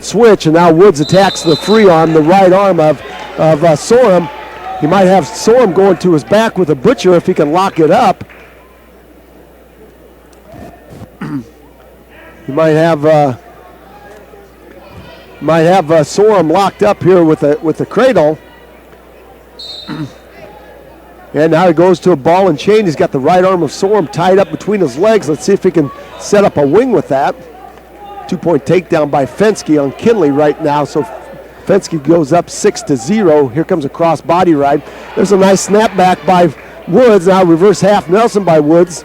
switch, and now Woods attacks the free arm, the right arm of Sorum. He might have Sorum going to his back with a butcher if he can lock it up. He might have Sorum locked up here with the cradle. And now he goes to a ball and chain. He's got the right arm of Sorum tied up between his legs. Let's see if he can set up a wing with that. 2-point takedown by Fenske on Kinley right now. So Fenske goes up 6-0. Here comes a cross body ride. There's a nice snapback by Woods. Now reverse half Nelson by Woods.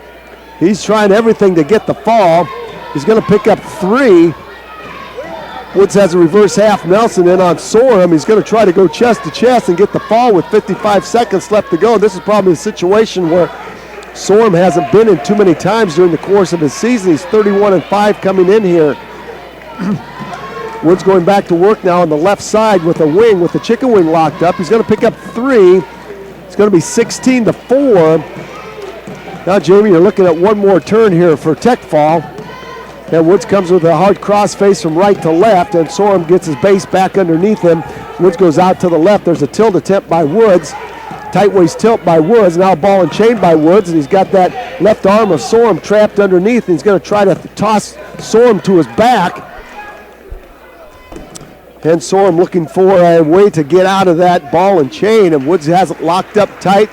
He's trying everything to get the fall. He's going to pick up 3. Woods has a reverse half Nelson in on Sorum. He's going to try to go chest to chest and get the fall with 55 seconds left to go. This is probably a situation where Sorum hasn't been in too many times during the course of his season. He's 31-5 coming in here. Woods going back to work now on the left side with a wing, with the chicken wing locked up. He's going to pick up 3. It's going to be 16-4. Now, Jamie, you're looking at one more turn here for tech fall. And Woods comes with a hard cross face from right to left, and Sorum gets his base back underneath him. Woods goes out to the left. There's a tilt attempt by Woods. Tight waist tilt by Woods. Now ball and chain by Woods, and he's got that left arm of Sorum trapped underneath. And he's going to try to toss Sorum to his back. And Sorum looking for a way to get out of that ball and chain, and Woods has it locked up tight.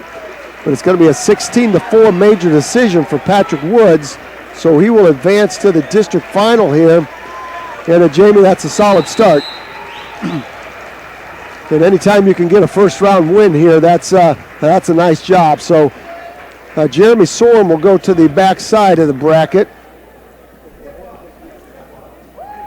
But it's going to be a 16-4 major decision for Patrick Woods. So he will advance to the district final here. And Jamie, that's a solid start. And anytime you can get a first round win here, that's a nice job. So Jeremy Sorum will go to the back side of the bracket.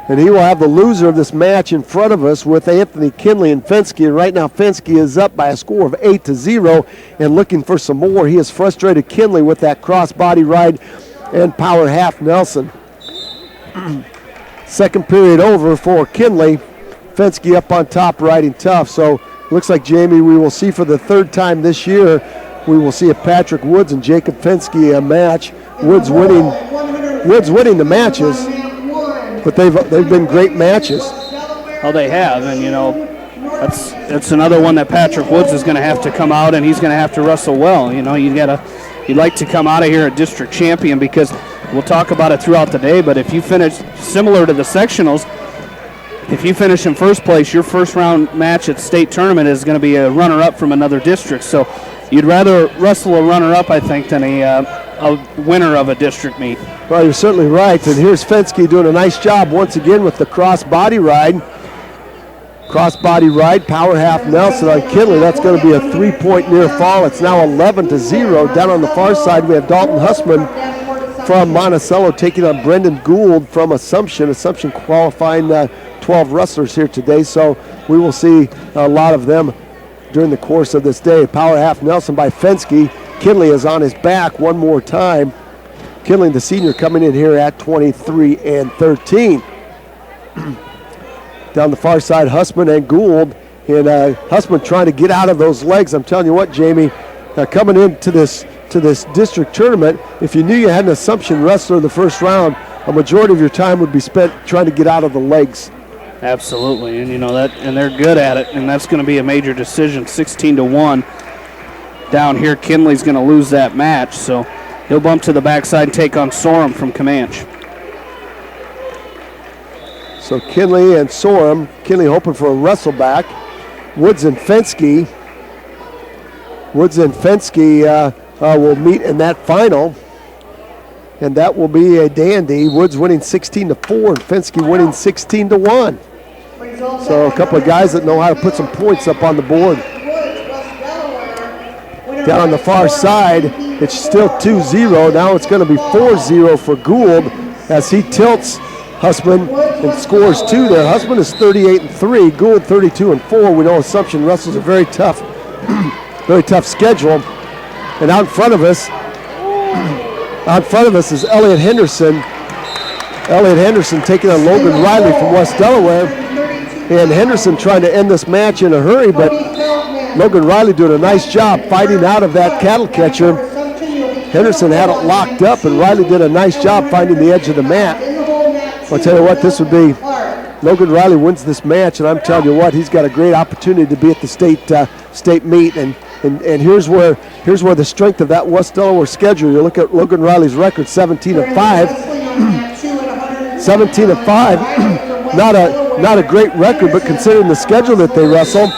And he will have the loser of this match in front of us with Anthony Kinley and Fenske. And right now Fenske is up by a score of 8-0 and looking for some more. He has frustrated Kinley with that cross-body ride and power half Nelson. Second period over for Kinley. Fenske up on top riding tough. So looks like, Jamie, we will see for the third time this year, we will see a Patrick Woods and Jacob Fenske match. Woods winning the matches, but they've been great matches. Oh, they have, and you know, that's another one that Patrick Woods is going to have to come out, and he's going to have to wrestle well. You know, you'd like to come out of here a district champion, because we'll talk about it throughout the day, but if you finish similar to the sectionals, if you finish in first place, your first round match at state tournament is going to be a runner-up from another district. So you'd rather wrestle a runner-up, I think, than a winner of a district meet. Well, you're certainly right. And here's Fenske doing a nice job once again with the cross-body ride. Cross-body ride, power half Nelson on Kinley. That's going to be a 3-point near fall. It's now 11-0. Down on the far side, we have Dalton Hussman from Monticello taking on Brendan Gould from Assumption. Assumption qualifying 12 wrestlers here today, so we will see a lot of them during the course of this day. Power half Nelson by Fenske. Kinley is on his back one more time. Kinley, the senior, coming in here at 23-13. Down the far side, Hussman and Gould. And Hussman trying to get out of those legs. I'm telling you what, Jamie, coming into this district tournament, if you knew you had an Assumption wrestler in the first round, a majority of your time would be spent trying to get out of the legs. Absolutely, and you know that, and they're good at it, and that's going to be a major decision. 16-1 down here. Kinley's going to lose that match, so he'll bump to the backside and take on Sorum from Comanche. So Kinley and Sorum. Kinley hoping for a wrestle back. Woods and Fenske. Will meet in that final, and that will be a dandy. Woods winning 16-4 and Fenske winning 16-1. So a couple of guys that know how to put some points up on the board. Down on the far side, it's still 2-0. Now it's going to be 4-0 for Gould as he tilts Hussman and scores 2 there. Hussman is 38-3, Gould 32-4. We know Assumption wrestles a very tough schedule. And out in front of us is Elliot Henderson. Elliot Henderson taking on Logan Riley from West Delaware. And Henderson trying to end this match in a hurry, but Logan Riley doing a nice job fighting out of that cattle catcher. Henderson had it locked up, and Riley did a nice job finding the edge of the mat. I'll tell you what, this would be Logan Riley wins this match, and I'm telling you what, he's got a great opportunity to be at the state meet. And here's where the strength of that West Delaware schedule. You look at Logan Riley's record, 17-5. 17-5. Not a great record, but considering the schedule that they wrestle,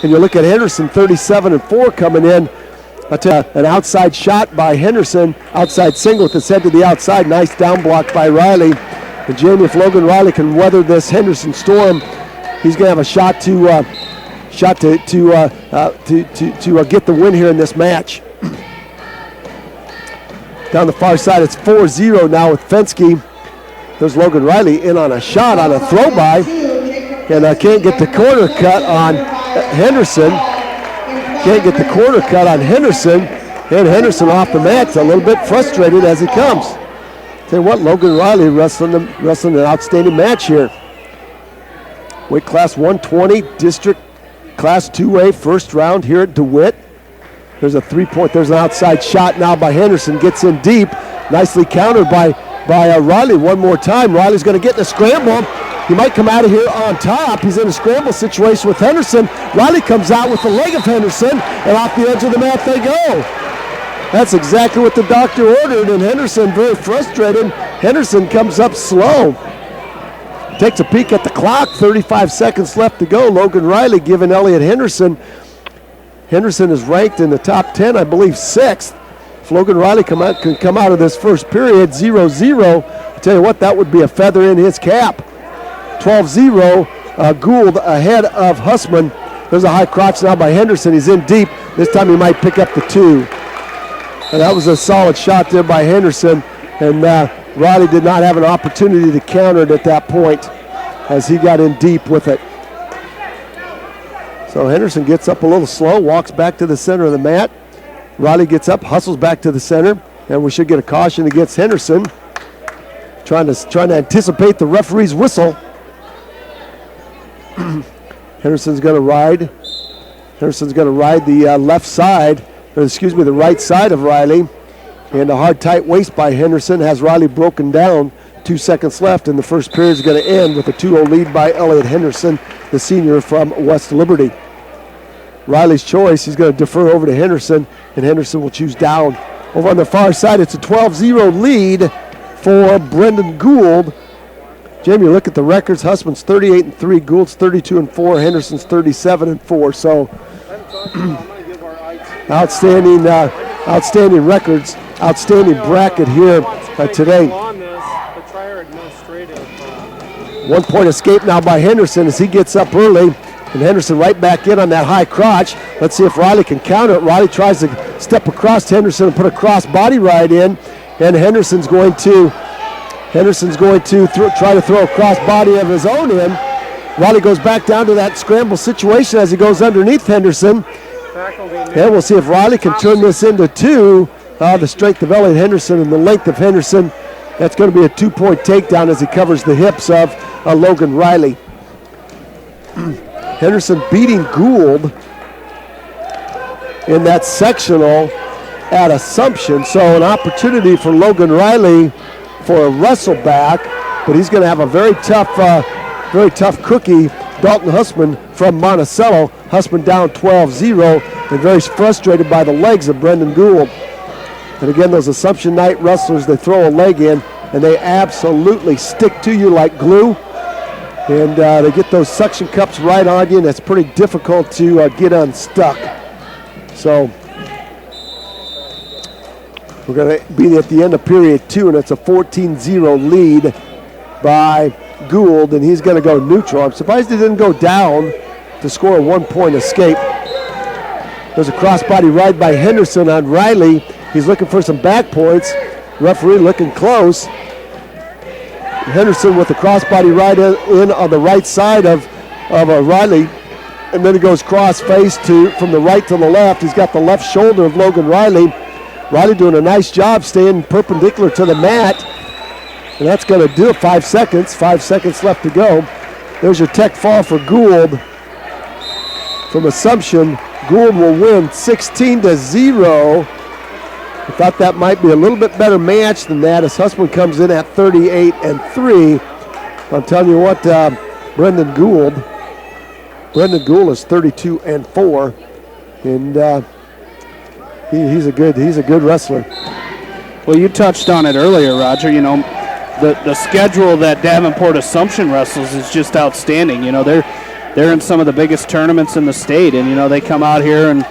and you look at Henderson, 37-4 coming in. An outside shot by Henderson, outside single with his head to the outside. Nice down block by Riley. And Jamie, if Logan Riley can weather this Henderson storm, he's going to have a shot to get the win here in this match. Down the far side, it's 4-0 now with Fensky. There's Logan Riley in on a shot on a throw by, and can't get the corner cut on Henderson. Can't get the corner cut on Henderson, and Henderson off the mat, a little bit frustrated as he comes. Tell you what, Logan Riley wrestling an outstanding match here. Weight class 120, district class 2A, first round here at Dewitt. There's a 3-point, there's an outside shot now by Henderson, gets in deep, nicely countered by Riley one more time. Riley's going to get in a scramble. He might come out of here on top. He's in a scramble situation with Henderson. Riley comes out with the leg of Henderson, and off the edge of the mat they go. That's exactly what the doctor ordered, and Henderson, very frustrated. Henderson comes up slow. Takes a peek at the clock, 35 seconds left to go. Logan Riley giving Elliot Henderson. Henderson is ranked in the top 10, I believe 6th. If Logan Riley can come out of this first period 0-0, I tell you what, that would be a feather in his cap. 12-0, Gould ahead of Hussman. There's a high crotch now by Henderson. He's in deep. This time he might pick up the 2. And that was a solid shot there by Henderson. And Riley did not have an opportunity to counter it at that point as he got in deep with it. So Henderson gets up a little slow, walks back to the center of the mat. Riley gets up, hustles back to the center, and we should get a caution against Henderson. Trying to anticipate the referee's whistle. Henderson's going to ride. Henderson's going to ride the left side, or excuse me, the right side of Riley. And a hard, tight waist by Henderson has Riley broken down. 2 seconds left, and the first period is going to end with a 2-0 lead by Elliot Henderson, the senior from West Liberty. Riley's choice, he's going to defer over to Henderson, and Henderson will choose down. Over on the far side, it's a 12-0 lead for Brendan Gould. Jamie, look at the records. Hussman's 38-3, Gould's 32-4, Henderson's 37-4. So outstanding records, outstanding bracket here today. 1 point escape now by Henderson as he gets up early. And Henderson right back in on that high crotch. Let's see if Riley can counter it. Riley tries to step across to Henderson and put a cross body right in. And Henderson's going to try to throw a cross body of his own in. Riley goes back down to that scramble situation as he goes underneath Henderson. And we'll see if Riley can turn this into 2. The strength of Elliot Henderson and the length of Henderson. That's going to be a 2-point takedown as he covers the hips of Logan Riley. Henderson beating Gould in that sectional at Assumption. So an opportunity for Logan Riley for a wrestle back, but he's going to have a very tough cookie, Dalton Hussman from Monticello. Hussman down 12-0 and very frustrated by the legs of Brendan Gould. And again, those Assumption night wrestlers, they throw a leg in and they absolutely stick to you like glue. And they get those suction cups right on you, and it's pretty difficult to get unstuck. So we're going to be at the end of period 2, and it's a 14-0 lead by Gould, and he's going to go neutral. I'm surprised he didn't go down to score a 1-point escape. There's a crossbody ride by Henderson on Riley. He's looking for some back points. Referee looking close. Henderson with the crossbody right in on the right side of Riley, and then he goes cross face from the right to the left. He's got the left shoulder of Logan Riley. Riley doing a nice job staying perpendicular to the mat, and that's going to do it. 5 seconds. 5 seconds left to go. There's your tech fall for Gould from Assumption. Gould will win 16-0. I thought that might be a little bit better match than that as Hussman comes in at 38-3. I'm telling you what, Brendan Gould. Brendan Gould is 32-4, and he's a good wrestler. Well, you touched on it earlier, Roger. You know, the schedule that Davenport Assumption wrestles is just outstanding. You know, they're in some of the biggest tournaments in the state, and you know they come out here and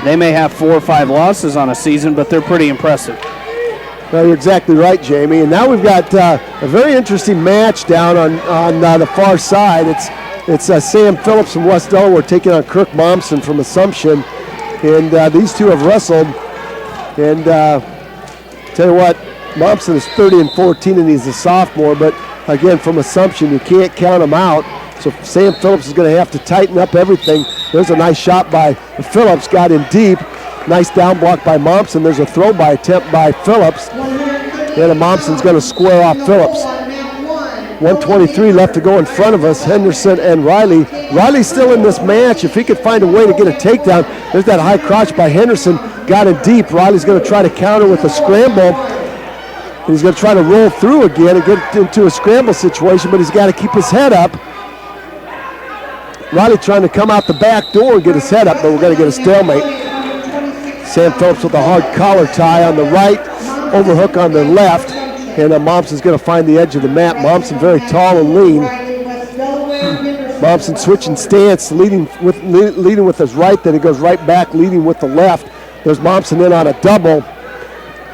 they may have 4 or 5 losses on a season, but they're pretty impressive. Well, you're exactly right, Jamie. And now we've got a very interesting match down on the far side. It's Sam Phillips from West Delaware taking on Kirk Momsen from Assumption, and these two have wrestled. And tell you what, Momsen is 30-14, and he's a sophomore. But again, from Assumption, you can't count him out. So Sam Phillips is going to have to tighten up everything. There's a nice shot by Phillips, got in deep. Nice down block by Momsen. There's a throw by attempt by Phillips. And Momsen's going to square off Phillips. 1:23 left to go in front of us. Henderson and Riley. Riley's still in this match. If he could find a way to get a takedown, there's that high crotch by Henderson. Got in deep. Riley's going to try to counter with a scramble. And he's going to try to roll through again and get into a scramble situation, but he's got to keep his head up. Riley trying to come out the back door and get his head up, but we're going to get a stalemate. Sam Phillips with a hard collar tie on the right, overhook on the left, and Momsen's going to find the edge of the mat. Momsen very tall and lean. Momsen switching stance, leading with his right, then he goes right back, leading with the left. There's Momsen in on a double.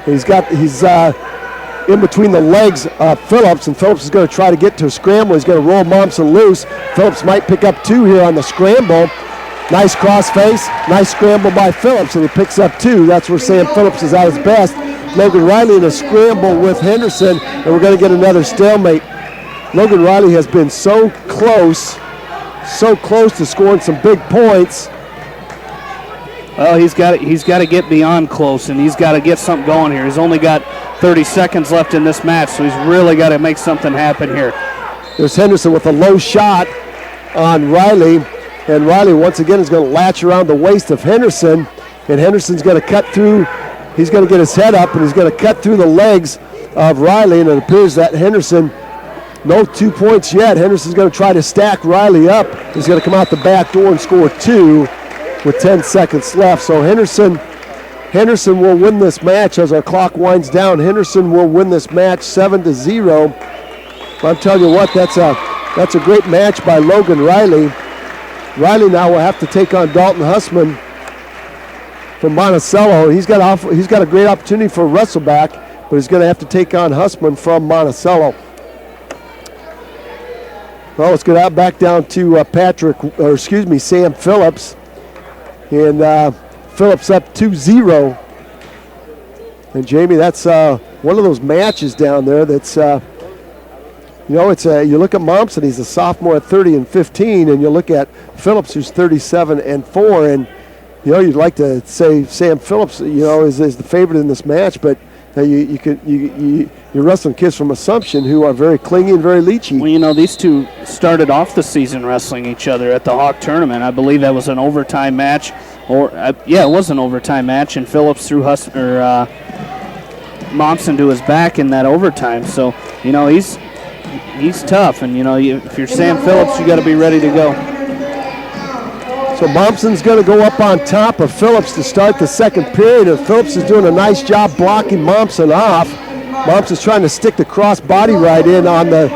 He's in between the legs of Phillips, and Phillips is going to try to get to a scramble. He's going to roll Momsen loose. Phillips might pick up 2 here on the scramble. Nice cross face, nice scramble by Phillips, and he picks up 2. That's where Sam Phillips is at his best. Logan Riley in a scramble with Henderson, and we're going to get another stalemate. Logan Riley has been so close to scoring some big points. Well, he's got to get beyond close, and he's got to get something going here. He's only got 30 seconds left in this match, so he's really got to make something happen here. There's Henderson with a low shot on Riley, and Riley once again is going to latch around the waist of Henderson, and Henderson's going to cut through. He's going to get his head up, and he's going to cut through the legs of Riley, and it appears that Henderson, no 2 points yet. Henderson's going to try to stack Riley up. He's going to come out the back door and score 2 with 10 seconds left. So Henderson will win this match as our clock winds down. Henderson will win this match 7-0. I'm telling you what, that's a great match by Logan Riley. Riley now will have to take on Dalton Hussman from Monticello. He's got a great opportunity for a wrestleback, but he's going to have to take on Hussman from Monticello. Well, let's get back down to Sam Phillips. And Phillips up 2-0. And Jamie, that's one of those matches down there that's, you look at Momsen, he's a sophomore at 30-15, and you look at Phillips, who's 37-4, and you'd like to say Sam Phillips, is the favorite in this match, but you're wrestling kids from Assumption who are very clingy and very leechy. Well, these two started off the season wrestling each other at the Hawk tournament. I believe that was an overtime match, it was an overtime match, and Phillips threw Momsen to his back in that overtime. So, he's tough, and if you're Sam Phillips, you got to be ready to go. So Momsen's going to go up on top of Phillips to start the second period, and Phillips is doing a nice job blocking Momsen off. Momsen's trying to stick the cross body right in on the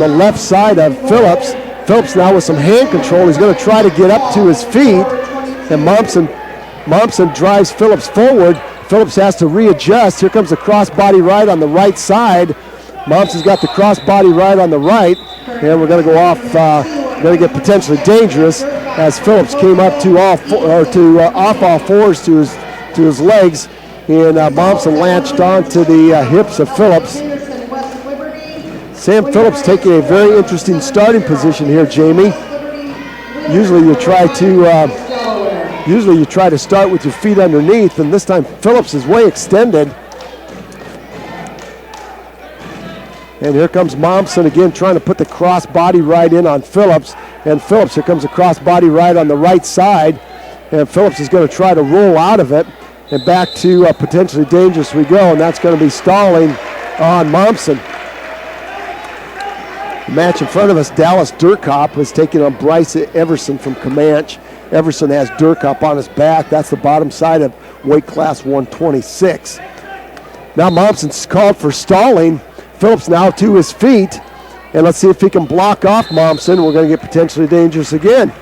left side of Phillips. Phillips now with some hand control. He's going to try to get up to his feet, and Momsen drives Phillips forward. Phillips has to readjust. Here comes the cross body right on the right side. Momsen's got the cross body right on the right, and we're going to go off. Going to get potentially dangerous as Phillips came up off all fours to his legs, and Momsen latched onto the hips of Phillips. Sam Phillips taking a very interesting starting position here, Jamie. Usually you try to start with your feet underneath, and this time Phillips is way extended. And here comes Momsen again trying to put the cross body right in on Phillips. And Phillips, here comes a cross body right on the right side. And Phillips is going to try to roll out of it. And back to potentially dangerous we go. And that's going to be stalling on Momsen. The match in front of us, Dallas Durkop is taking on Bryce Everson from Comanche. Everson has Durkop on his back. That's the bottom side of weight class 126. Now Momsen's called for stalling. Phillips now to his feet. And let's see if he can block off Momsen. We're going to get potentially dangerous again.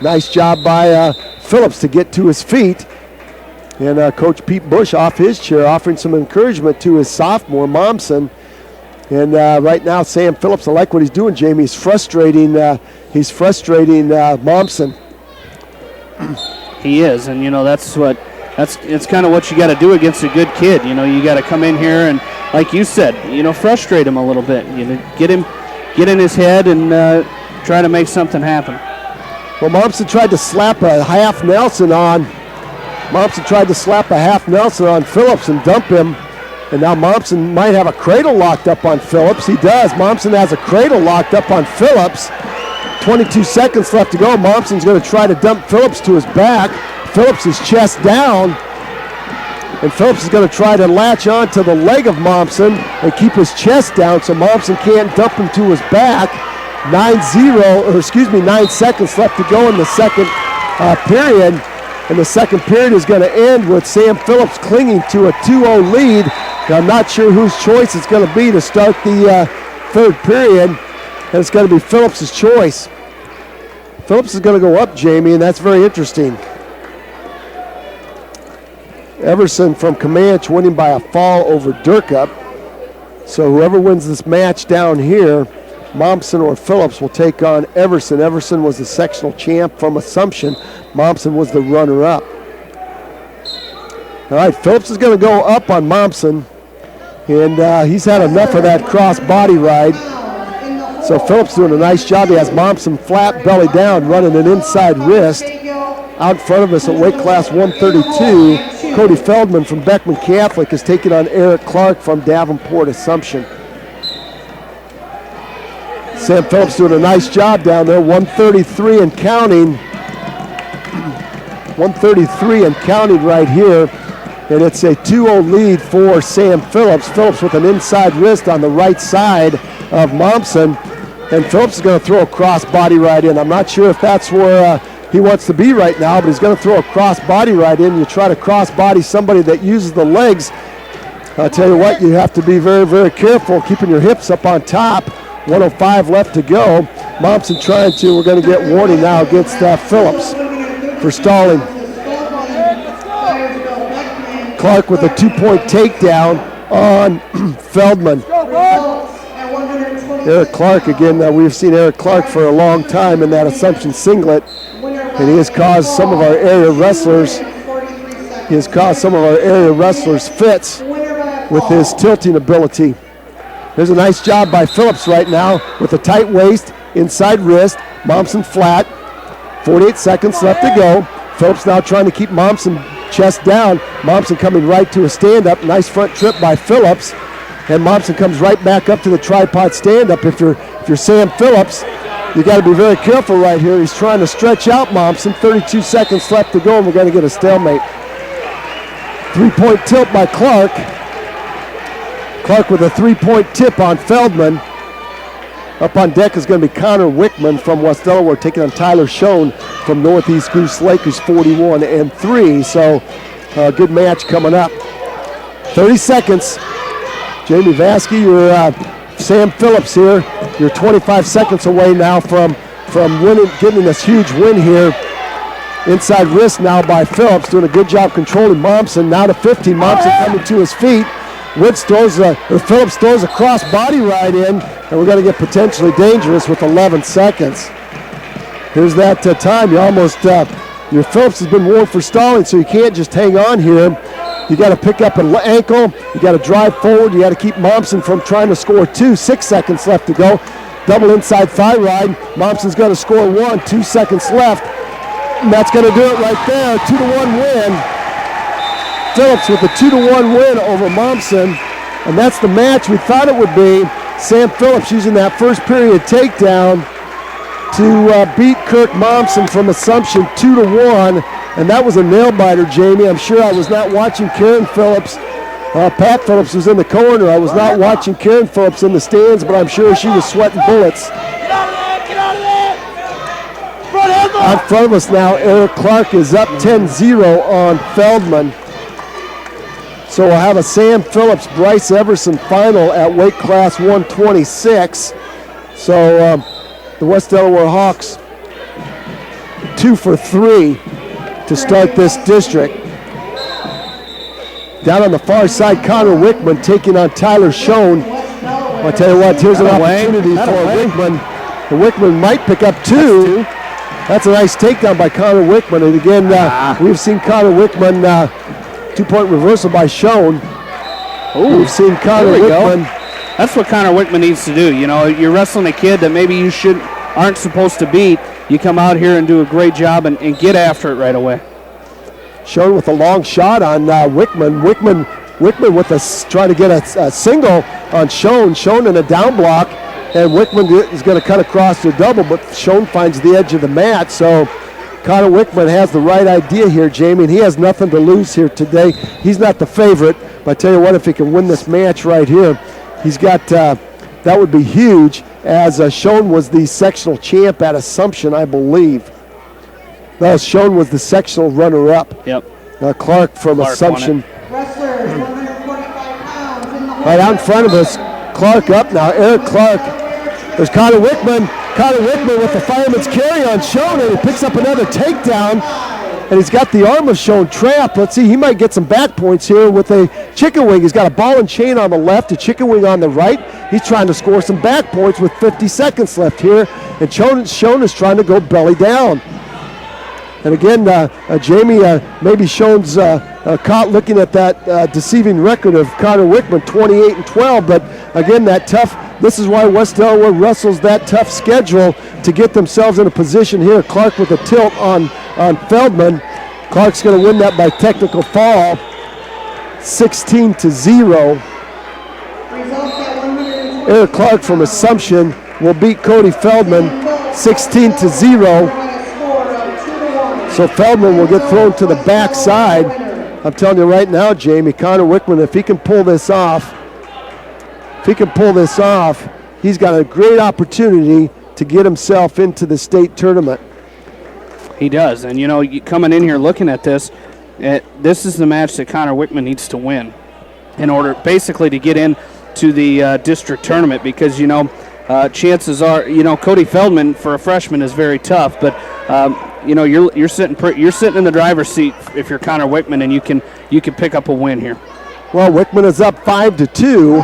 Nice job by Phillips to get to his feet. And Coach Pete Bush off his chair offering some encouragement to his sophomore, Momsen. And right now, Sam Phillips, I like what he's doing, Jamie. He's frustrating Momsen. He is, and it's kind of what you got to do against a good kid. You got to come in here and, like you said, frustrate him a little bit. Get in his head and try to make something happen. Well, Momsen tried to slap a half Nelson on. Phillips and dump him. And now Momsen might have a cradle locked up on Phillips. He does. Momsen has a cradle locked up on Phillips. 22 seconds left to go. Momsen's going to try to dump Phillips to his back. Phillips is chest down. And Phillips is going to try to latch on to the leg of Momsen and keep his chest down so Momsen can't dump him to his back. 9 seconds left to go in the second period. And the second period is going to end with Sam Phillips clinging to a 2-0 lead. Now, I'm not sure whose choice it's going to be to start the third period. And it's going to be Phillips' choice. Phillips is going to go up, Jamie, and that's very interesting. Everson from Comanche winning by a fall over Durkup. So whoever wins this match down here, Momsen or Phillips, will take on Everson. Everson was the sectional champ from Assumption. Momsen was the runner-up. All right, Phillips is going to go up on Momsen, and he's had enough of that cross body ride. So Phillips doing a nice job. He has Momsen flat, belly down, running an inside wrist. Out in front of us at weight class 132, Cody Feldman from Beckman Catholic is taking on Eric Clark from Davenport Assumption. Sam Phillips doing a nice job down there, 133 and counting. 133 and counting right here. And it's a 2-0 lead for Sam Phillips. Phillips with an inside wrist on the right side of Momsen. And Phillips is going to throw a cross body right in. I'm not sure if that's where he wants to be right now, but he's going to throw a cross body right in. You try to cross body somebody that uses the legs. I'll tell you what, you have to be very, very careful keeping your hips up on top. 105 left to go. Momsen trying to, we're going to get warning now against Phillips for stalling. Clark with a 2-point takedown on Feldman. Eric Clark again, we've seen Eric Clark for a long time in that Assumption singlet, and he has caused some of our area wrestlers, fits with his tilting ability. There's a nice job by Phillips right now with a tight waist, inside wrist, Momsen flat. 48 seconds left to go. Phillips now trying to keep Momsen chest down. Momsen coming right to a stand-up. Nice front trip by Phillips. And Momsen comes right back up to the tripod stand-up. If you're Sam Phillips, you got to be very careful right here. He's trying to stretch out Momsen. 32 seconds left to go, and we're going to get a stalemate. 3-point tilt by Clark. Clark with a 3-point tip on Feldman. Up on deck is going to be Connor Wickman from West Delaware taking on Tyler Schoen from Northeast Goose Lake, who's 41-3. So good match coming up. 30 seconds. Jamie Vasky, you're Sam Phillips here. You're 25 seconds away now from winning, getting this huge win here. Inside wrist now by Phillips, doing a good job controlling Momsen. Now to 15, Momsen coming to his feet. Phillips throws a cross body ride in, and we're going to get potentially dangerous with 11 seconds. Here's that time. Your Phillips has been warned for stalling, so you can't just hang on here. You got to pick up an ankle. You got to drive forward. You got to keep Momsen from trying to score 2. 6 seconds left to go. Double inside thigh ride. Momsen's going to score 1. 2 seconds left. And that's going to do it right there. 2-1 win. Phillips with a 2-1 win over Momsen. And that's the match we thought it would be. Sam Phillips using that first period takedown to beat Kirk Momsen from Assumption 2-1. And that was a nail biter, Jamie. I'm sure I was not watching Karen Phillips Pat Phillips was in the corner. I was not watching Karen Phillips in the stands, but I'm sure she was sweating bullets. Get out of there! In front of us now, Eric Clark is up 10-0 on Feldman. So we'll have a Sam Phillips, Bryce Everson final at weight class 126. So the West Delaware Hawks 2 for 3 to start this district. Down on the far side, Connor Wickman taking on Tyler Schoen. I'll tell you what, here's an opportunity for Wickman. And Wickman might pick up 2. That's a nice takedown by Connor Wickman. And again, we've seen Connor Wickman 2-point reversal by Schoen. We've seen Connor Wickman. That's what Connor Wickman needs to do. You know, you're wrestling a kid that maybe you aren't supposed to beat. You come out here and do a great job and get after it right away. Schoen with a long shot on Wickman. Wickman with trying to get a single on Schoen. Schoen in a down block, and Wickman is going to cut across to a double, but Schoen finds the edge of the mat. So Connor Wickman has the right idea here, Jamie, and he has nothing to lose here today. He's not the favorite, but I tell you what, if he can win this match right here, he's got that would be huge, as Schoen was the sectional champ at Assumption, I believe. No, Schoen was the sectional runner-up. Yep. Clark from Assumption. Wrestlers, 145 pounds in the right out in front of us. Clark up now. Eric Clark. There's Connor Wickman. Connor Wickman with the fireman's carry on Schoen, and he picks up another takedown. And he's got the arm of Schoen trapped. Let's see, he might get some back points here with a chicken wing. He's got a ball and chain on the left, a chicken wing on the right. He's trying to score some back points with 50 seconds left here. And Schoen is trying to go belly down. And again, Jamie, maybe Schoen's caught looking at that deceiving record of Connor Wickman, 28-12. But again, this is why West Delaware wrestles that tough schedule to get themselves in a position here. Clark with a tilt on Feldman. Clark's going to win that by technical fall, 16-0. Eric Clark from Assumption will beat Cody Feldman, 16-0. So Feldman will get thrown to the backside. I'm telling you right now, Jamie, Connor Wickman, if he can pull this off, he's got a great opportunity to get himself into the state tournament. He does, and you know, coming in here looking at this, this is the match that Connor Wickman needs to win in order basically to get into the district tournament, because, you know, chances are, you know, Cody Feldman for a freshman is very tough, but you know, you're sitting in the driver's seat if you're Connor Wickman, and you can pick up a win here. Well, Wickman is up 5-2,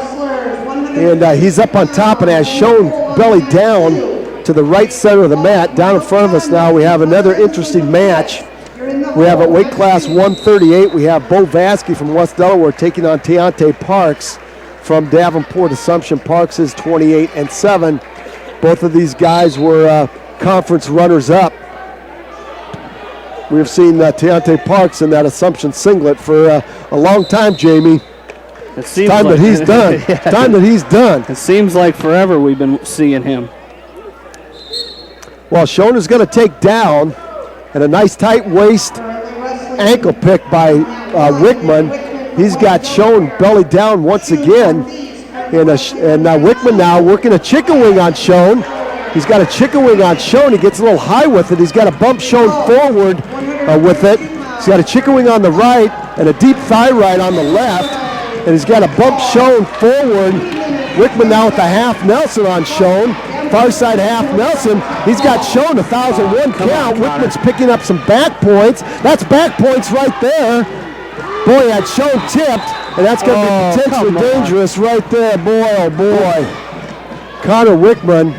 and he's up on top and has Schoen belly down to the right center of the mat. Down in front of us now, we have another interesting match. We have at weight class 138, we have Bo Vasky from West Delaware taking on Teonte Parks from Davenport Assumption. Parks is 28-7. Both of these guys were conference runners-up. We've seen Teonte Parks in that Assumption singlet for a long time, Jamie. It seems time like that he's done. Yeah. Time that he's done. It seems like forever we've been seeing him. Well, Schoen is going to take down, and a nice tight waist ankle pick by Wickman. He's got Schoen belly down once again. And Wickman now working a chicken wing on Schoen. He's got a chicken wing on Schoen. He gets a little high with it. He's got to bump Schoen forward with it. He's got a chicken wing on the right and a deep thigh right on the left. And he's got to bump Schoen forward. Wickman now with a half Nelson on Schoen. Far side half Nelson. He's got Schoen 1,001 count. Wickman's picking up some back points. That's back points right there. Boy, that Schoen tipped, and that's going to be potentially dangerous right there. Boy, oh boy. Connor Wickman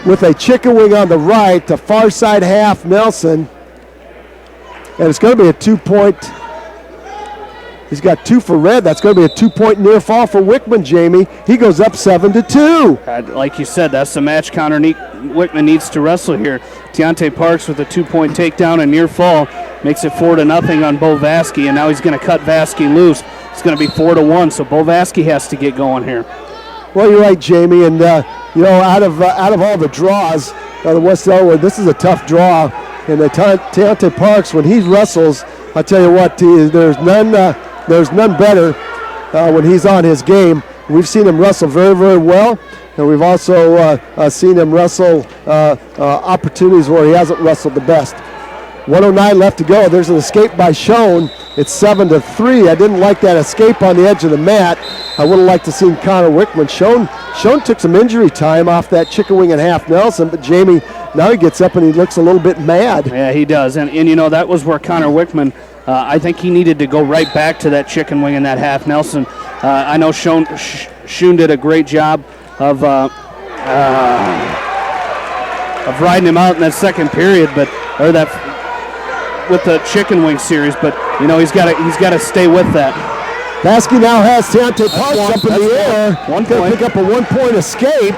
with a chicken wing on the right, the far side half Nelson. And it's going to be a 2-point. He's got 2 for red. That's going to be a 2-point near fall for Wickman, Jamie. He goes up 7-2. Like you said, that's the match Connor Wickman needs to wrestle here. Teonte Parks with a 2-point takedown and near fall makes it 4-0 on Bo Vasky, and now he's going to cut Vasky loose. It's going to be 4-1, so Bo Vasky has to get going here. Well, you're right, Jamie, and you know, out of all the draws, the West Delaware, this is a tough draw. And Teonte Parks, when he wrestles, I tell you what, there's none better when he's on his game. We've seen him wrestle very, very well, and we've also seen him wrestle opportunities where he hasn't wrestled the best. 1:09 left to go. There's an escape by Schoen. It's 7-3. I didn't like that escape on the edge of the mat. I would have liked to see Connor Wickman. Schoen took some injury time off that chicken wing and half Nelson, but Jamie, now he gets up and he looks a little bit mad. Yeah, he does. And you know, that was where Connor Wickman, I think he needed to go right back to that chicken wing and that half Nelson. I know Schoen did a great job of riding him out in that second period, with the chicken wing series, but you know he's got to stay with that. Baskey now has Deontay Parks up in the air. One Gonna point. pick up a 1-point escape.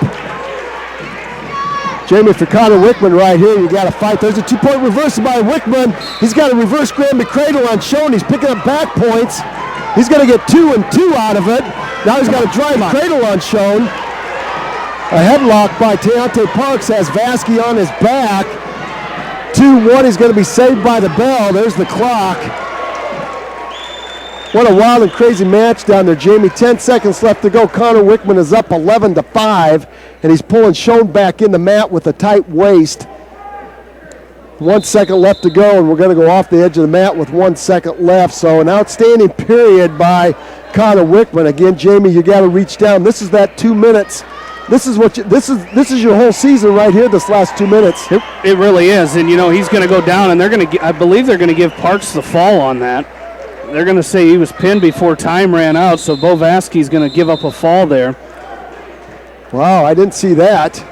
Jamie, for Connor Wickman right here, you got to fight. There's a 2-point reversal by Wickman. He's got a reverse Granby cradle on Schoen. He's picking up back points. He's going to get 2 and 2 out of it. Now he's got a drive cradle on Schoen. A headlock by Deontay Parks has Baskey on his back. 2-1, he's going to be saved by the bell. There's the clock. What a wild and crazy match down there, Jamie. 10 seconds left to go. Connor Wickman is up 11-5, and he's pulling Schoen back in the mat with a tight waist. 1 second left to go, and we're going to go off the edge of the mat with 1 second left. So an outstanding period by Connor Wickman. Again, Jamie, you got to reach down. This is that 2 minutes. This is your whole season right here. This last 2 minutes. It really is, and you know he's going to go down, and I believe they're going to give Parks the fall on that. They're going to say he was pinned before time ran out, so Bo Vaskey's going to give up a fall there. Wow, I didn't see that,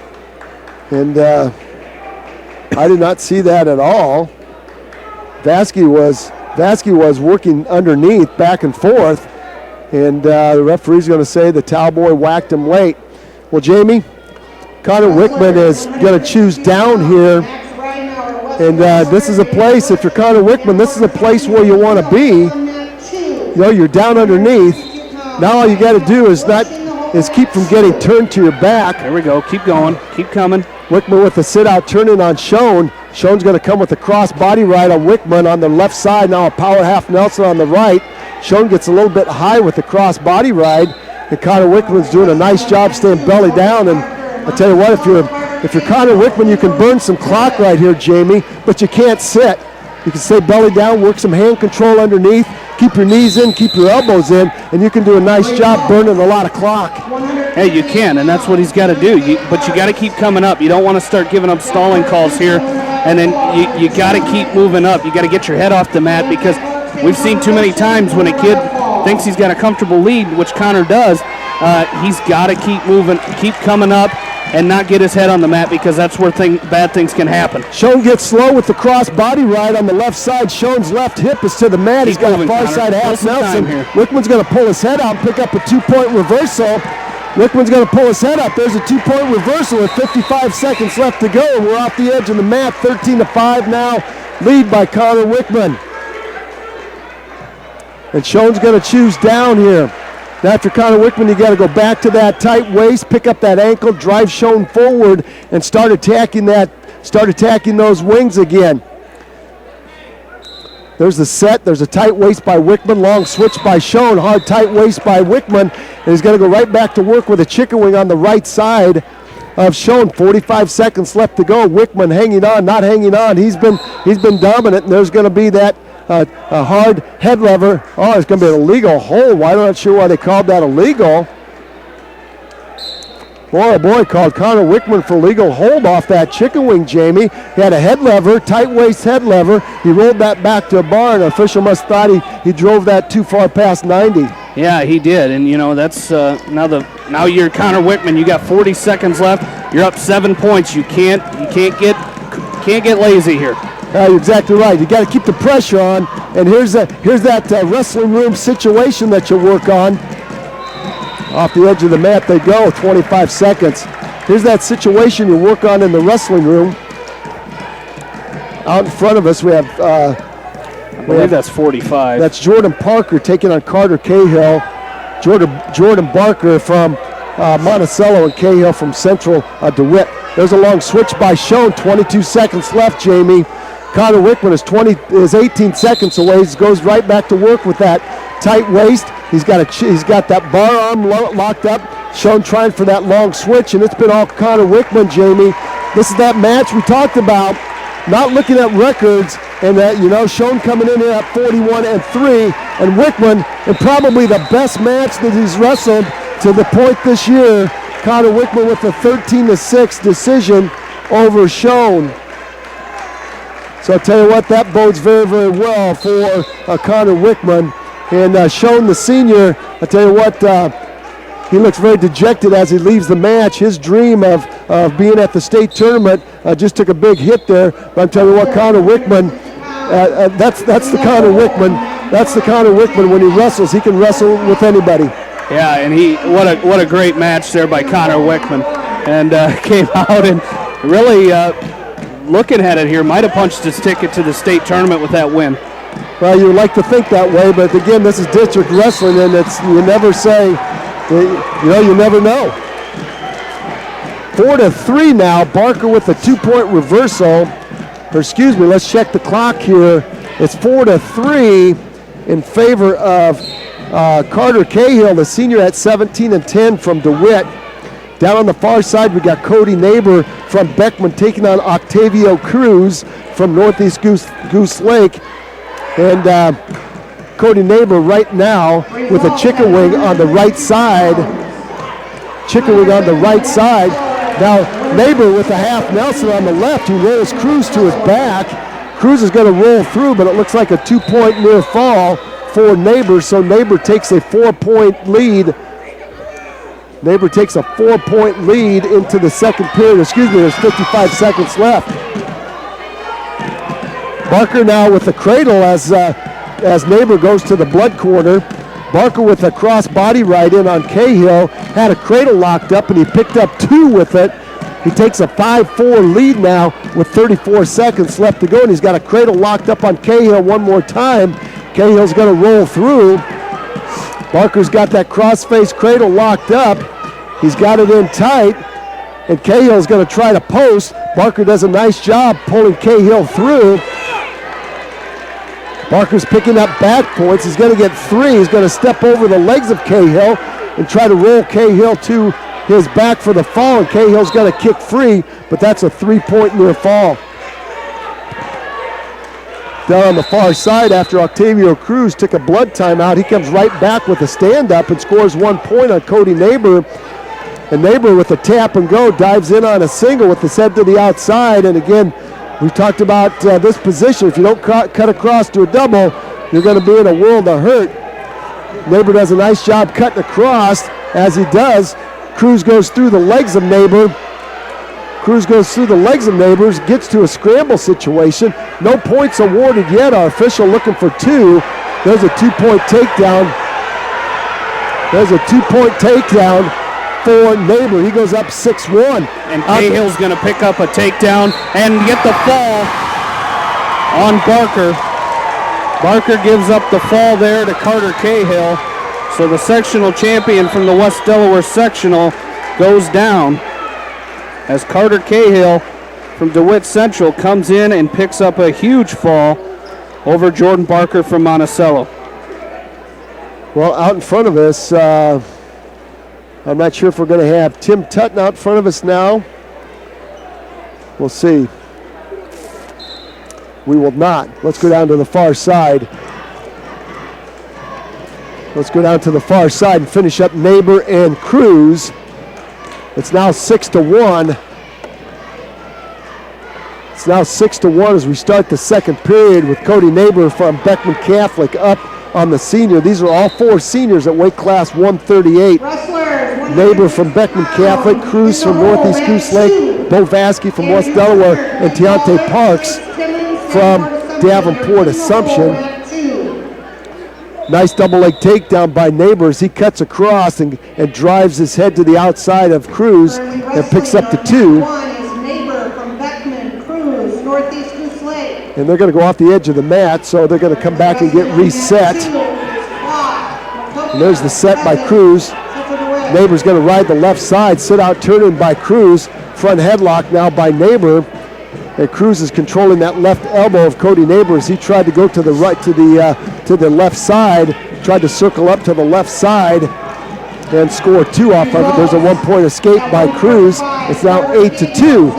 and I did not see that at all. Vaskey was working underneath, back and forth, and the referee's going to say the towel boy whacked him late. Well, Jamie, Connor Wickman is going to choose down here, and this is a place, if you're Connor Wickman, this is a place where you want to be. You know, you're down underneath. Now all you got to do is keep from getting turned to your back. There we go. Keep going. Keep coming. Wickman with the sit-out turning on Schoen. Schoen's going to come with a cross body ride on Wickman on the left side. Now a power half Nelson on the right. Schoen gets a little bit high with the cross body ride. And Connor Wickman's doing a nice job staying belly down. And I tell you what, if you're Connor Wickman, you can burn some clock right here, Jamie, but you can't sit. You can stay belly down, work some hand control underneath, keep your knees in, keep your elbows in, and you can do a nice job burning a lot of clock. Hey, you can, and that's what he's got to do. But you got to keep coming up. You don't want to start giving up stalling calls here, and then you got to keep moving up. You got to get your head off the mat, because we've seen too many times when a kid thinks he's got a comfortable lead, which Connor does, he's got to keep moving, keep coming up, and not get his head on the mat, because that's where bad things can happen. Schoen gets slow with the cross body ride on the left side. Schoen's left hip is to the mat. He's got a far side half Nelson. Wickman's going to pull his head out and pick up a 2-point reversal. Wickman's going to pull his head up. There's a 2-point reversal with 55 seconds left to go. We're off the edge of the mat, 13-5 now. Lead by Connor Wickman. And Schoen's going to choose down here. Now after Connor Wickman, you got to go back to that tight waist, pick up that ankle, drive Schoen forward, and start attacking those wings again. There's the set. There's a tight waist by Wickman. Long switch by Schoen. Hard tight waist by Wickman. And he's going to go right back to work with a chicken wing on the right side of Schoen. 45 seconds left to go. Wickman hanging on, not hanging on. He's been dominant, and there's going to be that a hard head lever. Oh, it's going to be an illegal hold. I'm not sure why they called that illegal. Boy, oh boy, called Connor Wickman for legal hold off that chicken wing, Jamie. He had a head lever, tight waist head lever. He rolled that back to a bar, and the official must have thought he drove that too far past 90. Yeah, he did, and you know that's now you're Connor Wickman. You got 40 seconds left. You're up 7 points. You can't get lazy here. You're exactly right. You got to keep the pressure on, and here's that wrestling room situation that you work on. Off the edge of the mat they go, 25 seconds. Here's that situation you work on in the wrestling room. Out in front of us we have... I believe that's 45. That's Jordan Parker taking on Carter Cahill. Jordan Barker from Monticello and Cahill from Central DeWitt. There's a long switch by Schoen, 22 seconds left, Jamie. Connor Wickman is 18 seconds away. He goes right back to work with that tight waist. He's got that bar arm locked up. Schoen trying for that long switch, and it's been all Connor Wickman, Jamie. This is that match we talked about. Not looking at records, and that, you know, Schoen coming in here at 41-3, and Wickman in probably the best match that he's wrestled to the point this year. Connor Wickman with a 13-6 decision over Schoen. So I'll tell you what, that bodes very, very well for Connor Wickman. And Schoen, the senior, I'll tell you what, he looks very dejected as he leaves the match. His dream of being at the state tournament just took a big hit there. But I'm telling you what, Connor Wickman, that's the Connor Wickman. That's the Connor Wickman. When he wrestles, he can wrestle with anybody. Yeah, and what a great match there by Connor Wickman, and came out and really looking at it here, might have punched his ticket to the state tournament with that win. Well, you would like to think that way, but again, this is district wrestling, and you never say, you never know. 4-3 now. Barker with a 2-point reversal. Let's check the clock here. It's 4-3 in favor of Carter Cahill, the senior, at 17-10 from DeWitt. Down on the far side, we got Cody Neighbor from Beckman taking on Octavio Cruz from Northeast Goose Lake. And Cody Neighbor right now with a chicken wing on the right side. Now Neighbor with a half Nelson on the left, who rolls Cruz to his back. Cruz is going to roll through, but it looks like a 2-point near fall for Neighbor, so Neighbor takes a 4-point lead. Neighbor takes a 4-point lead into the second period. There's 55 seconds left. Barker now with the cradle as Neighbor goes to the blood corner. Barker with a cross body right in on Cahill. Had a cradle locked up, and he picked up 2 with it. He takes a 5-4 lead now with 34 seconds left to go, and he's got a cradle locked up on Cahill one more time. Cahill's going to roll through. Barker's got that cross-face cradle locked up. He's got it in tight, and Cahill's going to try to post. Barker does a nice job pulling Cahill through. Barker's picking up back points. He's going to get 3. He's going to step over the legs of Cahill and try to roll Cahill to his back for the fall, and Cahill's going to kick free, but that's a 3-point near fall. Down on the far side, after Octavio Cruz took a blood timeout, he comes right back with a stand-up and scores 1 point on Cody Neighbor. And Neighbor with a tap and go dives in on a single with his head to the outside. And again, we talked about this position. If you don't cut across to a double, you're going to be in a world of hurt. Neighbor does a nice job cutting across. As he does, Cruz goes through the legs of Neighbor. Gets to a scramble situation. No points awarded yet. Our official looking for 2. There's a 2-point takedown. For Neighbor. He goes up 6-1. And Cahill's going to pick up a takedown and get the fall on Barker. Barker gives up the fall there to Carter Cahill. So the sectional champion from the West Delaware sectional goes down as Carter Cahill from DeWitt Central comes in and picks up a huge fall over Jordan Barker from Monticello. Well, out in front of us, I'm not sure if we're going to have Tim Tutton out in front of us now. We'll see. We will not. Let's go down to the far side. And finish up Neighbor and Cruz. It's now 6-1. As we start the second period with Cody Neighbor from Beckman Catholic up on the senior. These are all 4 seniors at weight class 138. Neighbor from Beckman Catholic, Cruz from Northeast Goose Lake, Bo Vasky from West Delaware, and Deontay Parks from Davenport Assumption. Nice double leg takedown by Neighbors. He cuts across and drives his head to the outside of Cruz and picks up the 2. And they're going to go off the edge of the mat, so they're going to come back and get reset. And there's the set by Cruz. Neighbor's going to ride the left side, sit out turning by Cruz. Front headlock now by Neighbor. And Cruz is controlling that left elbow of Cody Neighbors. He tried to go to the right, to the left side, tried to circle up to the left side and score 2 off of it. There's a 1-point escape by Cruz. It's now 8-2.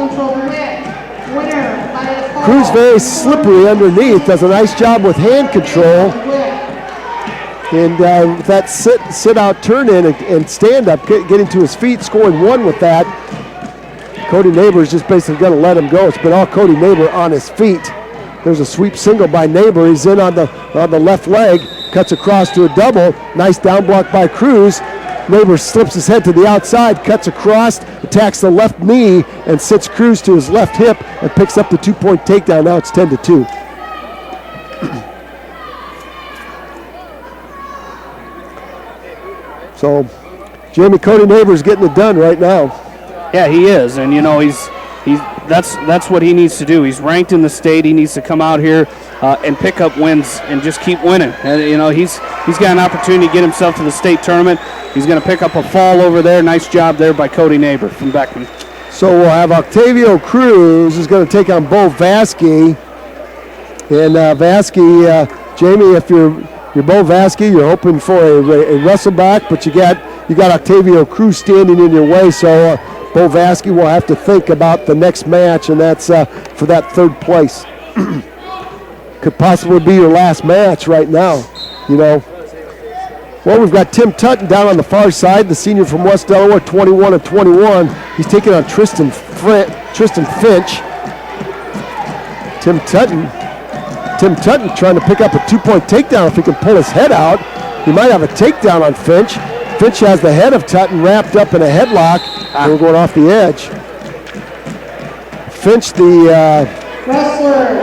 Cruz very slippery underneath, does a nice job with hand control. And with that sit out, turn in, and stand up, getting to his feet, scoring 1 with that. Cody Neighbor is just basically going to let him go. It's been all Cody Neighbor on his feet. There's a sweep single by Neighbor. He's in on the left leg, cuts across to a double. Nice down block by Cruz. Neighbor slips his head to the outside, cuts across, attacks the left knee, and sits Cruz to his left hip and picks up the 2-point takedown. Now it's 10-2. So, Jamie, Cody Neighbor's getting it done right now. Yeah, he is, and that's what he needs to do. He's ranked in the state. He needs to come out here and pick up wins and just keep winning. And he's got an opportunity to get himself to the state tournament. He's going to pick up a fall over there. Nice job there by Cody Neighbor from Beckman. So we'll have Octavio Cruz is going to take on Bo Vasky. And Vasky, Jamie, if you're Bo Vasky, you're hoping for a wrestle back, but you got Octavio Cruz standing in your way. So Bo Vasky will have to think about the next match, and that's for that 3rd place. Could possibly be your last match right now, Well, we've got Tim Tutton down on the far side, the senior from West Delaware, 21-21. He's taking on Tristan Finch. Tim Tutton trying to pick up a 2-point takedown if he can pull his head out. He might have a takedown on Finch. Finch has the head of Tutton wrapped up in a headlock. We're going off the edge. Finch, the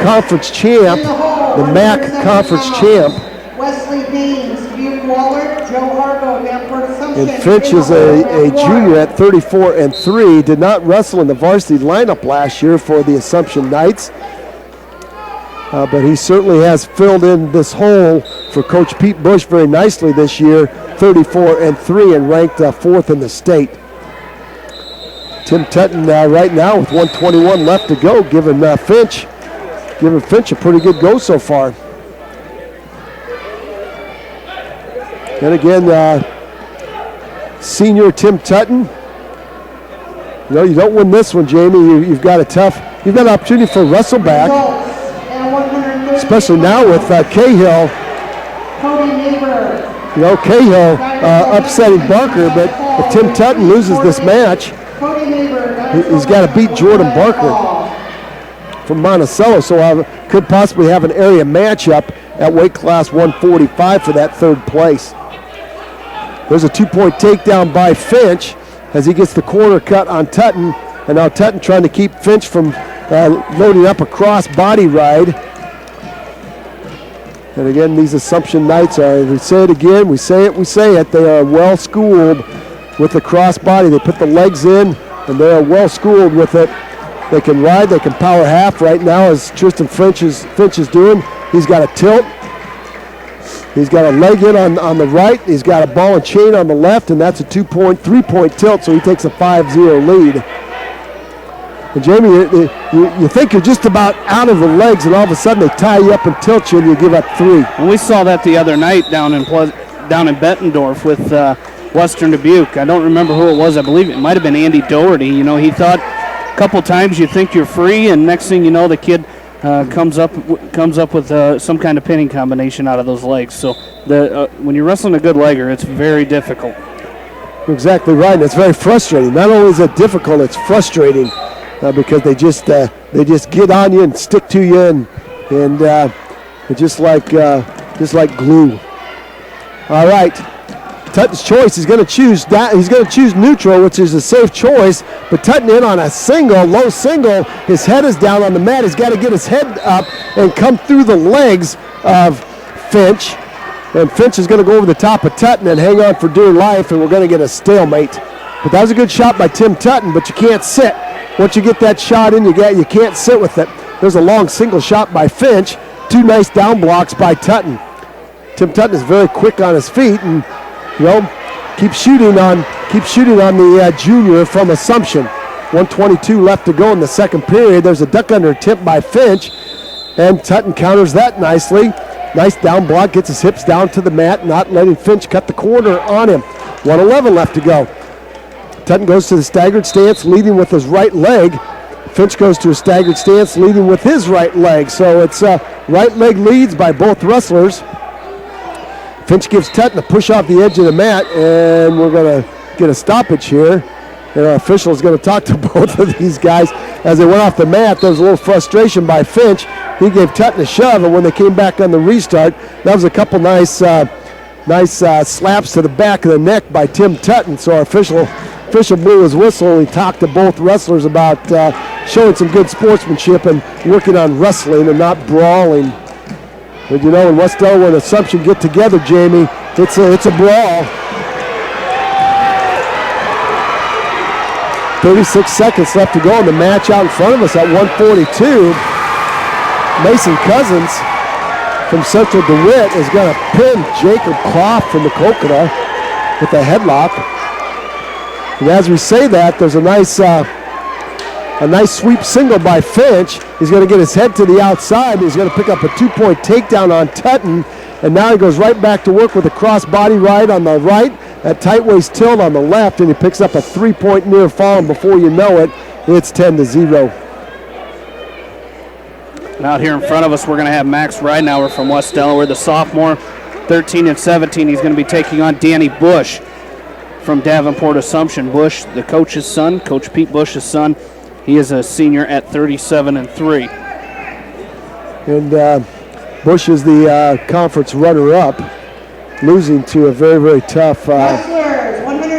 conference champ, the MAC conference champ. Wesley Deans, Butte Waller, Joe Hargo, Vanport Assumption. And Finch is a junior at 34-3. Did not wrestle in the varsity lineup last year for the Assumption Knights. But he certainly has filled in this hole for Coach Pete Bush very nicely this year, 34-3 and ranked 4th in the state. Tim Tutton right now with 1:21 left to go, giving Finch a pretty good go so far. And again, senior Tim Tutton. You don't win this one, Jamie. You've got an opportunity for a wrestle back. Especially now with Cahill. Cahill upsetting Barker, but if Tim Tutton loses this match, he's got to beat Jordan Barker from Monticello, so could possibly have an area matchup at weight class 145 for that 3rd place. There's a 2-point takedown by Finch as he gets the corner cut on Tutton, and now Tutton trying to keep Finch from loading up a cross body ride. And again, these Assumption Knights we say it again, we say it, they are well schooled with the cross body. They put the legs in, and they are well schooled with it. They can ride, they can power half right now, as Tristan Finch is doing. He's got a tilt. He's got a leg in on the right. He's got a ball and chain on the left, and that's a 3-point tilt, so he takes a 5-0 lead. And Jamie, you think you're just about out of the legs, and all of a sudden they tie you up and tilt you, and you give up 3. Well, we saw that the other night down in Bettendorf with Western Dubuque. I don't remember who it was. I believe it might have been Andy Doherty. He thought a couple times you think you're free, and next thing you know, the kid comes up with some kind of pinning combination out of those legs. So when you're wrestling a good legger, it's very difficult. You're exactly right, and it's very frustrating. Not only is it difficult, it's frustrating. Because they just get on you and stick to you, and it's just like glue. All right, Tutton's choice. He's going to choose that. He's going to choose neutral, which is a safe choice. But Tutton in on a low single. His head is down on the mat. He's got to get his head up and come through the legs of Finch. And Finch is going to go over the top of Tutton and hang on for dear life, and we're going to get a stalemate. But that was a good shot by Tim Tutton, but you can't sit. Once you get that shot in, you can't sit with it. There's a long single shot by Finch. 2 nice down blocks by Tutton. Tim Tutton is very quick on his feet, and keep shooting on the junior from Assumption. 1:22 left to go in the second period. There's a duck under attempt by Finch, and Tutton counters that nicely. Nice down block, gets his hips down to the mat, not letting Finch cut the corner on him. 1:11 left to go. Tutton goes to the staggered stance, leading with his right leg. Finch goes to a staggered stance, leading with his right leg. So it's right leg leads by both wrestlers. Finch gives Tutton a push off the edge of the mat, and we're going to get a stoppage here. And our official is going to talk to both of these guys. As they went off the mat, there was a little frustration by Finch. He gave Tutton a shove, and when they came back on the restart, that was a couple nice slaps to the back of the neck by Tim Tutton. So our official blew his whistle, and he talked to both wrestlers about showing some good sportsmanship and working on wrestling and not brawling. But you know, when West Delaware and Assumption get together, Jamie, it's a brawl. 36 seconds left to go in the match out in front of us at 1:42. Mason Cousins from Central Dewitt is going to pin Jacob Croft from the Maquoketa with a headlock. And as we say that, there's a nice sweep single by Finch. He's going to get his head to the outside. He's going to pick up a 2-point takedown on Tutton. And now he goes right back to work with a cross body right on the right, that tight waist tilt on the left, and he picks up a 3-point near fall, and before you know it, it's 10-0. And out here in front of us, we're going to have Max Ridenauer from West Delaware, the sophomore, 13-17. He's going to be taking on Danny Bush from Davenport Assumption. Bush, the coach's son, Coach Pete Bush's son. He is a senior at 37-3. And Bush is the conference runner-up, losing to a very, very tough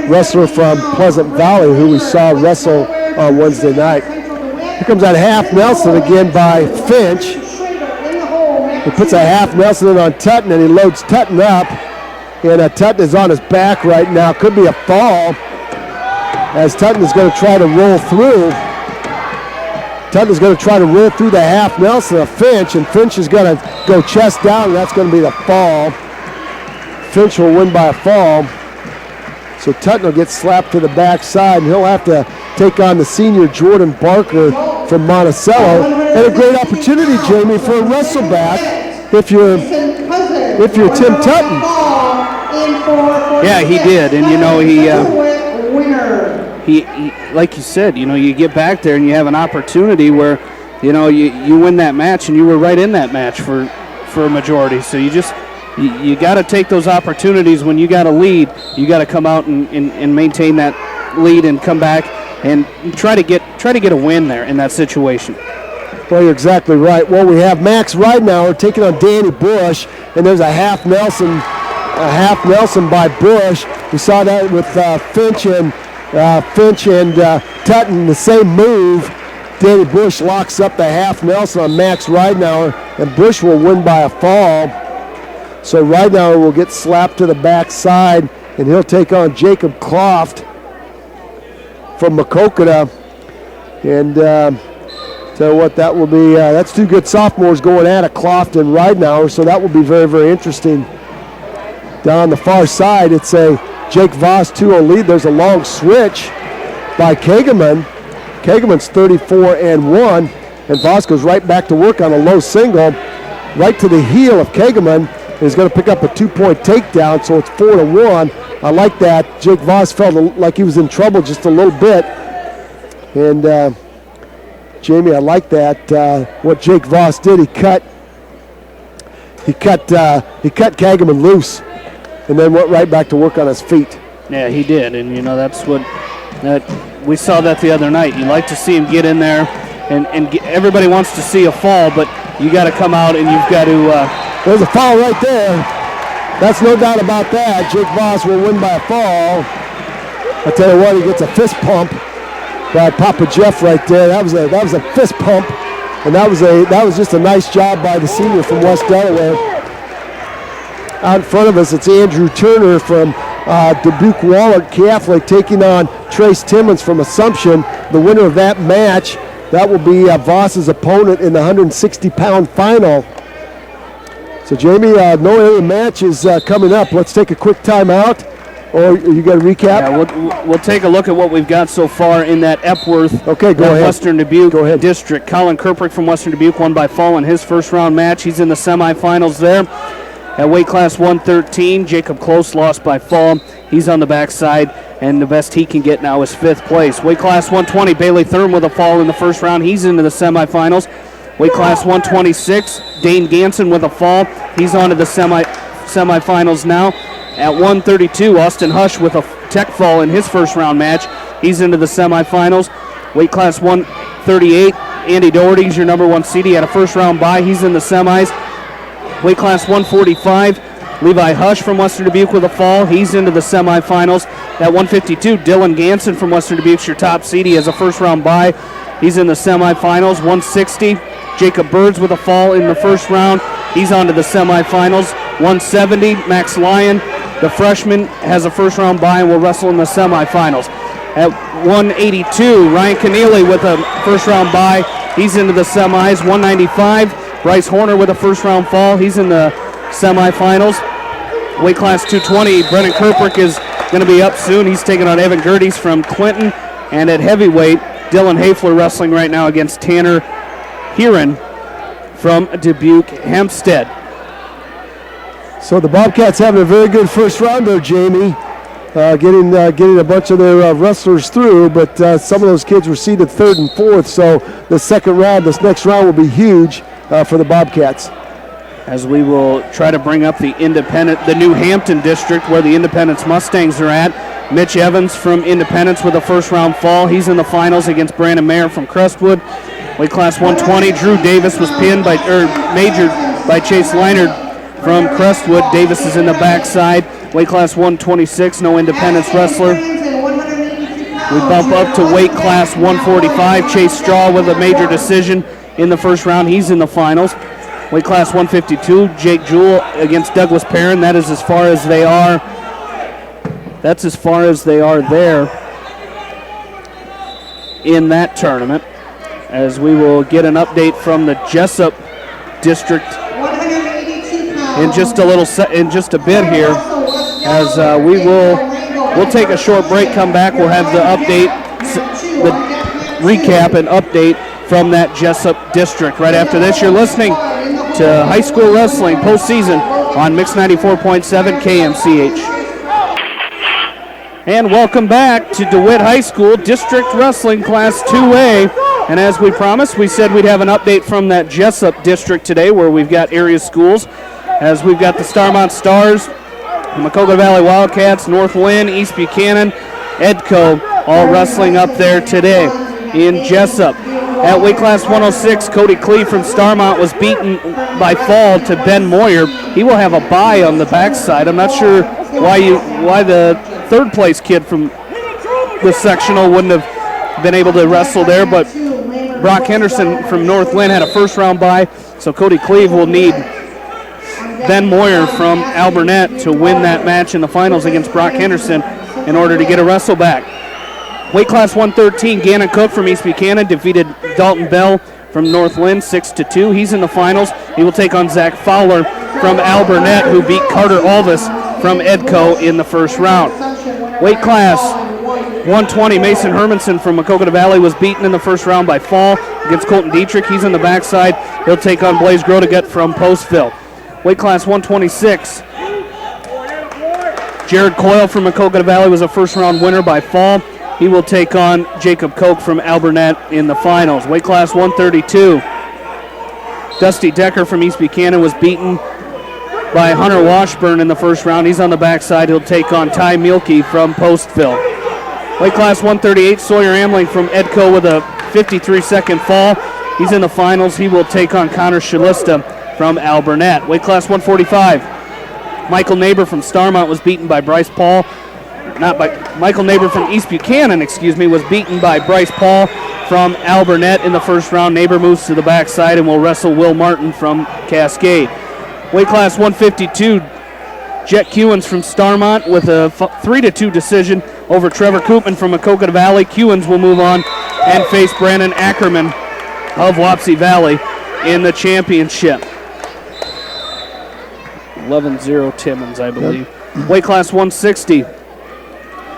wrestler from Pleasant Valley who we saw wrestle on Wednesday night. Here comes that half Nelson again by Finch. He puts a half Nelson in on Tutton, and he loads Tutton up. And Tutton is on his back right now. Could be a fall as Tutton is going to try to roll through. Tutton is going to try to roll through the half Nelson of Finch, and Finch is going to go chest down, and that's going to be the fall. Finch will win by a fall. So Tutton will get slapped to the backside, and he'll have to take on the senior Jordan Barker from Monticello. And a great opportunity, Jamie, for a wrestle back if you're Tim Tutton. Yeah, he did, and you know he like you said, you know, you get back there and you have an opportunity where, you know, you win that match, and you were right in that match for a majority. So you got to take those opportunities when you got a lead. You got to come out and maintain that lead and come back and try to get a win there in that situation. Well, you're exactly right. Well, we have Max Ridenauer taking on Danny Bush, and there's a half Nelson by Bush. We saw that with Finch and Tutton, the same move. Danny Bush locks up the half Nelson on Max Ridenauer, and Bush will win by a fall. So Ridenauer will get slapped to the backside, and he'll take on Jacob Croft from Maquoketa. And tell you what, that will be, that's two good sophomores going at it, Croft and Ridenauer, so that will be very, very interesting. Down on the far side, it's a Jake Voss 2-0 lead. There's a long switch by Kageman. Kageman's 34-1, and Voss goes right back to work on a low single, right to the heel of Kageman. He's going to pick up a 2-point takedown, so it's 4-1. I like that. Jake Voss felt like he was in trouble just a little bit. And Jamie, I like that. What Jake Voss did, he cut Kageman loose, and then went right back to work on his feet. Yeah, he did, and you know that's what we saw that the other night. You like to see him get in there, and everybody wants to see a fall, but you got to come out and you've got to. There's a foul right there. That's no doubt about that. Jake Voss will win by a fall. I tell you what, he gets a fist pump by Papa Jeff right there. That was a fist pump, and that was just a nice job by the senior from West Delaware. Out in front of us, it's Andrew Turner from Dubuque Wahlert Catholic taking on Trace Timmons from Assumption. The winner of that match, that will be Voss's opponent in the 160-pound final. So, Jamie, no other matches coming up. Let's take a quick timeout, Or you got a recap? Yeah, we'll take a look at what we've got so far in that Epworth Okay, go ahead. Western Dubuque Go ahead. district. Colin Kirkbrick from Western Dubuque won by fall in his first round match. He's in the semifinals there. At weight class 113, Jacob Close lost by fall. He's on the backside, and the best he can get now is 5th place. Weight class 120, Bailey Thurm with a fall in the first round. He's into the semifinals. Weight class 126, Dane Ganson with a fall. He's on to the semifinals now. At 132, Austin Hush with a tech fall in his first round match. He's into the semifinals. Weight class 138, Andy Doherty's your number 1 seed. He had a first round bye. He's in the semis. Weight class 145, Levi Hush from Western Dubuque with a fall. He's into the semifinals. At 152, Dylan Ganson from Western Dubuque's your top seed. He has a first round bye. He's in the semifinals. 160, Jacob Birds with a fall in the first round. He's on to the semifinals. 170, Max Lyon, the freshman, has a first round bye and will wrestle in the semifinals. At 182, Ryan Keneally with a first round bye. He's into the semis. 195, Bryce Horner with a first round fall. He's in the semifinals. Weight class 220, Brennan Kirkbrick is going to be up soon. He's taking on Evan Gerdes from Clinton. And at heavyweight, Dylan Hafler wrestling right now against Tanner Heron from Dubuque Hempstead. So the Bobcats having a very good first round there, Jamie. Getting a bunch of their wrestlers through, but some of those kids were seeded 3rd and 4th, so this next round will be huge for the Bobcats. As we will try to bring up the New Hampton district where the Independence Mustangs are at. Mitch Evans from Independence with a first round fall. He's in the finals against Brandon Mayer from Crestwood. Weight class 120, Drew Davis was majored by Chase Leinard from Crestwood. Davis is in the backside. Weight class 126, no Independence wrestler. We bump up to weight class 145. Chase Straw with a major decision in the first round. He's in the finals. Weight class 152, Jake Jewell against Douglas Perrin. That is as far as they are. That's as far as they are there in that tournament. As we will get an update from the Jessup district in just a bit here. As we'll take a short break, come back, we'll have the recap and update from that Jessup district. Right after this, you're listening to High School Wrestling postseason on Mix 94.7 KMCH. And welcome back to DeWitt High School District Wrestling Class 2A. And as we promised, we said we'd have an update from that Jessup district today where we've got area schools. As we've got the Starmont Stars, the Maquoketa Valley Wildcats, North Lynn, East Buchanan, Edco, all wrestling up there today in Jessup. At weight class 106, Cody Clee from Starmont was beaten by fall to Ben Moyer. He will have a bye on the backside. I'm not sure why the 3rd place kid from the sectional wouldn't have been able to wrestle there, but Brock Henderson from North Lynn had a first round bye, so Cody Cleave will need Ben Moyer from Alburnett to win that match in the finals against Brock Henderson in order to get a wrestle back. Weight class 113, Gannon Cook from East Buchanan defeated Dalton Bell from North Lynn 6-2. He's in the finals. He will take on Zach Fowler from Alburnett, who beat Carter Alvis from Edco in the first round. Weight class 120, Mason Hermanson from Maquoketa Valley was beaten in the first round by fall against Colton Dietrich. He's on the backside. He'll take on Blaze Grotegut from Postville. Weight class 126, Jared Coyle from Maquoketa Valley was a first round winner by fall. He will take on Jacob Koch from Alburnett in the finals. Weight class 132, Dusty Decker from East Buchanan was beaten by Hunter Washburn in the first round. He's on the backside. He'll take on Ty Mielke from Postville. Weight class 138, Sawyer Amling from Edco with a 53-second fall. He's in the finals. He will take on Connor Shalista from Alburnett. Weight class 145, Michael Neighbor from Starmont was beaten by Bryce Paul. Michael Neighbor from East Buchanan, was beaten by Bryce Paul from Alburnett in the first round. Neighbor moves to the backside and will wrestle Will Martin from Cascade. Weight class 152, Jet Kewins from Starmont with a 3-2 decision over Trevor Koopman from Maquoketa Valley. Kewins will move on and face Brandon Ackerman of Wapsie Valley in the championship. 11-0 Timmons, I believe. Weight class 160,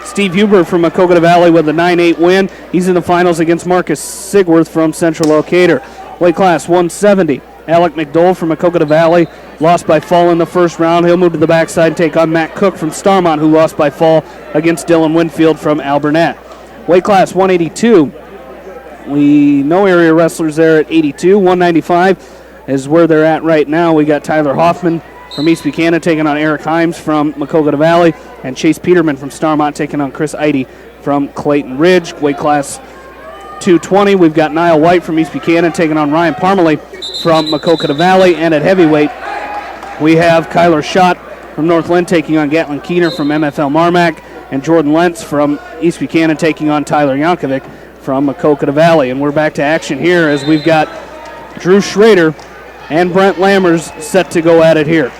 Steve Huber from Makokata Valley with a 9-8 win. He's in the finals against Marcus Sigworth from Central Locator. Weight class 170. Alec McDowell from Makokata Valley lost by fall in the first round. He'll move to the backside and take on Matt Cook from Starmont, who lost by fall against Dylan Winfield from Alburnett. Weight class 182. We no area wrestlers there at 82. 195 is where they're at right now. We got Tyler Hoffman from East Buchanan taking on Eric Himes from Makokata Valley, and Chase Peterman from Starmont taking on Chris Eide from Clayton Ridge. Weight class 220, we've got Niall White from East Buchanan taking on Ryan Parmalee from Makokata Valley, and at heavyweight, we have Kyler Schott from Northland taking on Gatlin Keener from MFL Marmac, and Jordan Lentz from East Buchanan taking on Tyler Yankovic from Makokata Valley. And we're back to action here as we've got Drew Schrader and Brent Lammers set to go at it here.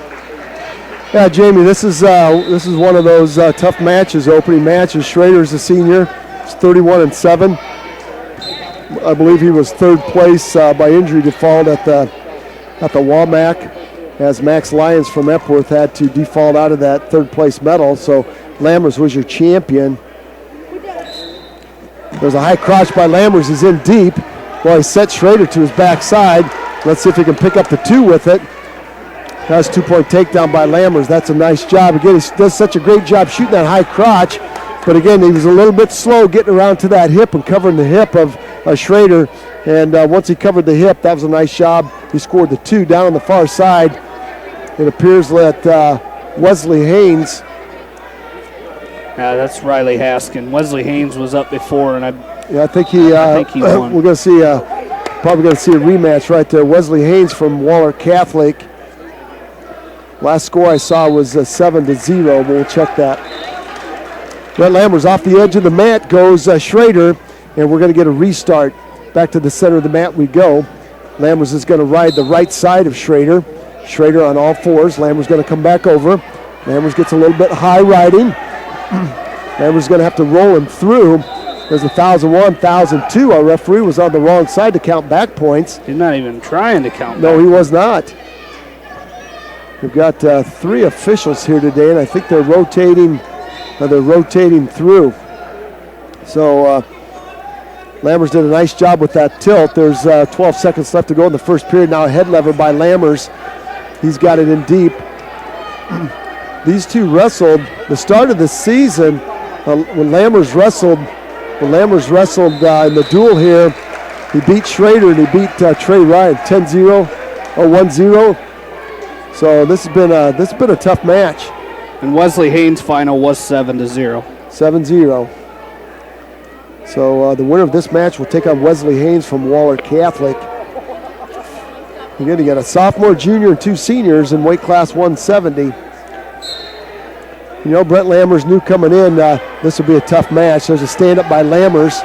Yeah, Jamie, this is one of those tough matches, opening matches. Schrader's a senior. He's 31-7. I believe he was third place by injury default at the WAMAC, as Max Lyons from Epworth had to default out of that third place medal. So Lammers was your champion. There's a high crotch by Lammers. He's in deep. Well, he set Schrader to his backside. Let's see if he can pick up the 2 with it. That's a 2-point takedown by Lammers. That's a nice job. Again, he does such a great job shooting that high crotch. But again, he was a little bit slow getting around to that hip and covering the hip of Schrader. And once he covered the hip, that was a nice job. He scored the 2 down on the far side. It appears that Wesley Haynes. That's Riley Haskin. Wesley Haynes was up before, and I think he won. We're going to see probably going to see a rematch right there. Wesley Haynes from Waller Catholic. Last score I saw was 7-0. We'll check that. Brett Lammers off the edge of the mat goes Schrader, and we're going to get a restart. Back to the center of the mat we go. Lammers is going to ride the right side of Schrader. Schrader on all fours. Lammers going to come back over. Lammers gets a little bit high riding. Lammers is going to have to roll him through. There's 1,001, 1,002. Our referee was on the wrong side to count back points. He's not even trying to count No, back. he was not. We've got 3 officials here today, and I think they're rotating through. So Lammers did a nice job with that tilt. There's 12 seconds left to go in the first period. Now a head lever by Lammers. He's got it in deep. These two wrestled the start of the season when Lammers wrestled in the duel here. He beat Schrader and he beat Trey Ryan 10-0 or 1-0. So this has been a tough match. And Wesley Haynes' final was 7-0. 7-0. So the winner of this match will take on Wesley Haynes from Waller Catholic. Again, you got a sophomore, junior, and 2 seniors in weight class 170. You know, Brent Lammers knew coming in this would be a tough match. There's a stand-up by Lammers.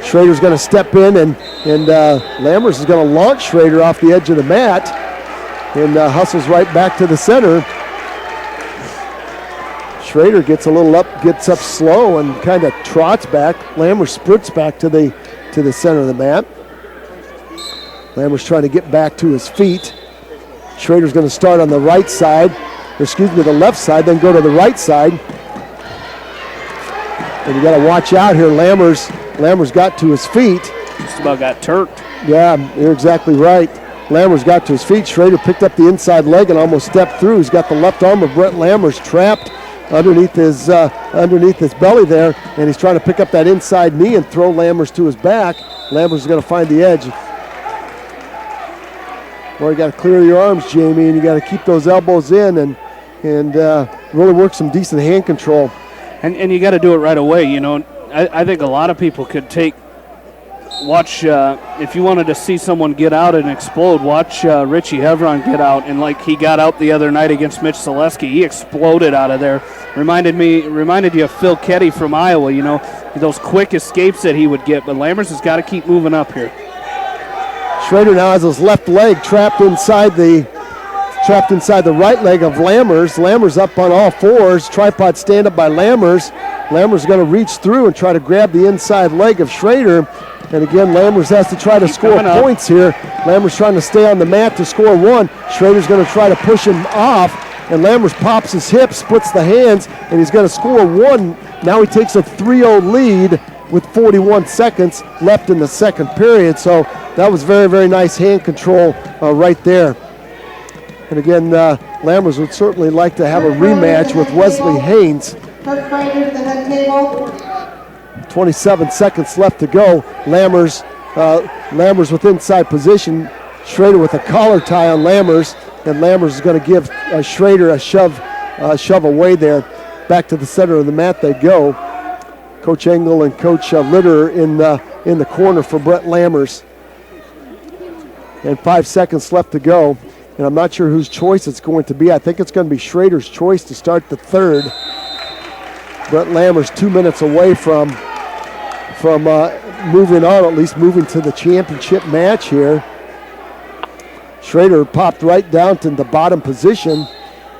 Schrader's going to step in, and Lammers is going to launch Schrader off the edge of the mat and hustles right back to the center. Schrader gets up slow and kind of trots back. Lammers sprints back to the center of the mat. Lammers trying to get back to his feet. Schrader's going to start on the right side, the left side, then go to the right side. And you got to watch out here. Lammers got to his feet. Just about got turked. Yeah, you're exactly right. Lammers got to his feet. Schrader picked up the inside leg and almost stepped through. He's got the left arm of Brent Lammers trapped underneath his belly there, and he's trying to pick up that inside knee and throw Lammers to his back. Lammers is going to find the edge. Well, you got to clear your arms, Jamie, and you got to keep those elbows in and really work some decent hand control. And you got to do it right away. You know, I think a lot of people could watch if you wanted to see someone get out and explode, watch Richie Hevron get out, and like he got out the other night against Mitch Selesky, he exploded out of there. Reminded you of Phil Ketty from Iowa, you know, those quick escapes that he would get, but Lammers has got to keep moving up here. Schrader now has his left leg trapped inside the right leg of Lammers. Lammers up on all fours, tripod stand up by Lammers. Lammers going to reach through and try to grab the inside leg of Schrader. And again, Lammers has to try to score points here. Lammers trying to stay on the mat to score 1. Schrader's going to try to push him off. and Lammers pops his hip, splits the hands, and he's going to score one. Now he takes a 3-0 lead with 41 seconds left in the second period. So that was very, very nice hand control right there. And again, Lammers would certainly like to have a rematch with Wesley Haynes. 27 seconds left to go. Lammers with inside position. Schrader with a collar tie on Lammers, and Lammers is going to give Schrader a shove away there. Back to the center of the mat they go. Coach Engel and Coach Litter in the corner for Brett Lammers. And 5 seconds left to go. And I'm not sure whose choice it's going to be. I think it's going to be Schrader's choice to start the third. Brett Lammers 2 minutes away from moving on, at least moving to the championship match here. Schrader popped right down to the bottom position,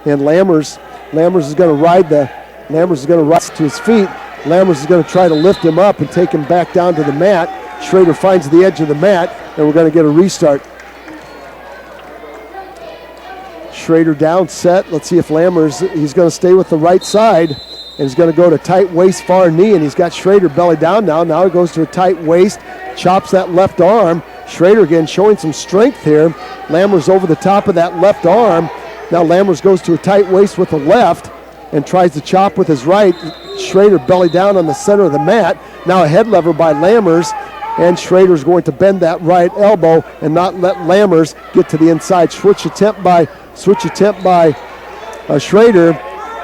and Lammers is going to ride to his feet. Lammers is going to try to lift him up and take him back down to the mat. Schrader finds the edge of the mat, and we're going to get a restart. Schrader down set. Let's see if Lammers, he's going to stay with the right side, and he's going to go to tight waist, far knee, and he's got Schrader belly down now. Now he goes to a tight waist, chops that left arm. Schrader again showing some strength here. Lammers over the top of that left arm. Now Lammers goes to a tight waist with the left and tries to chop with his right. Schrader belly down on the center of the mat. Now a head lever by Lammers, and Schrader's going to bend that right elbow and not let Lammers get to the inside. Switch attempt by Schrader.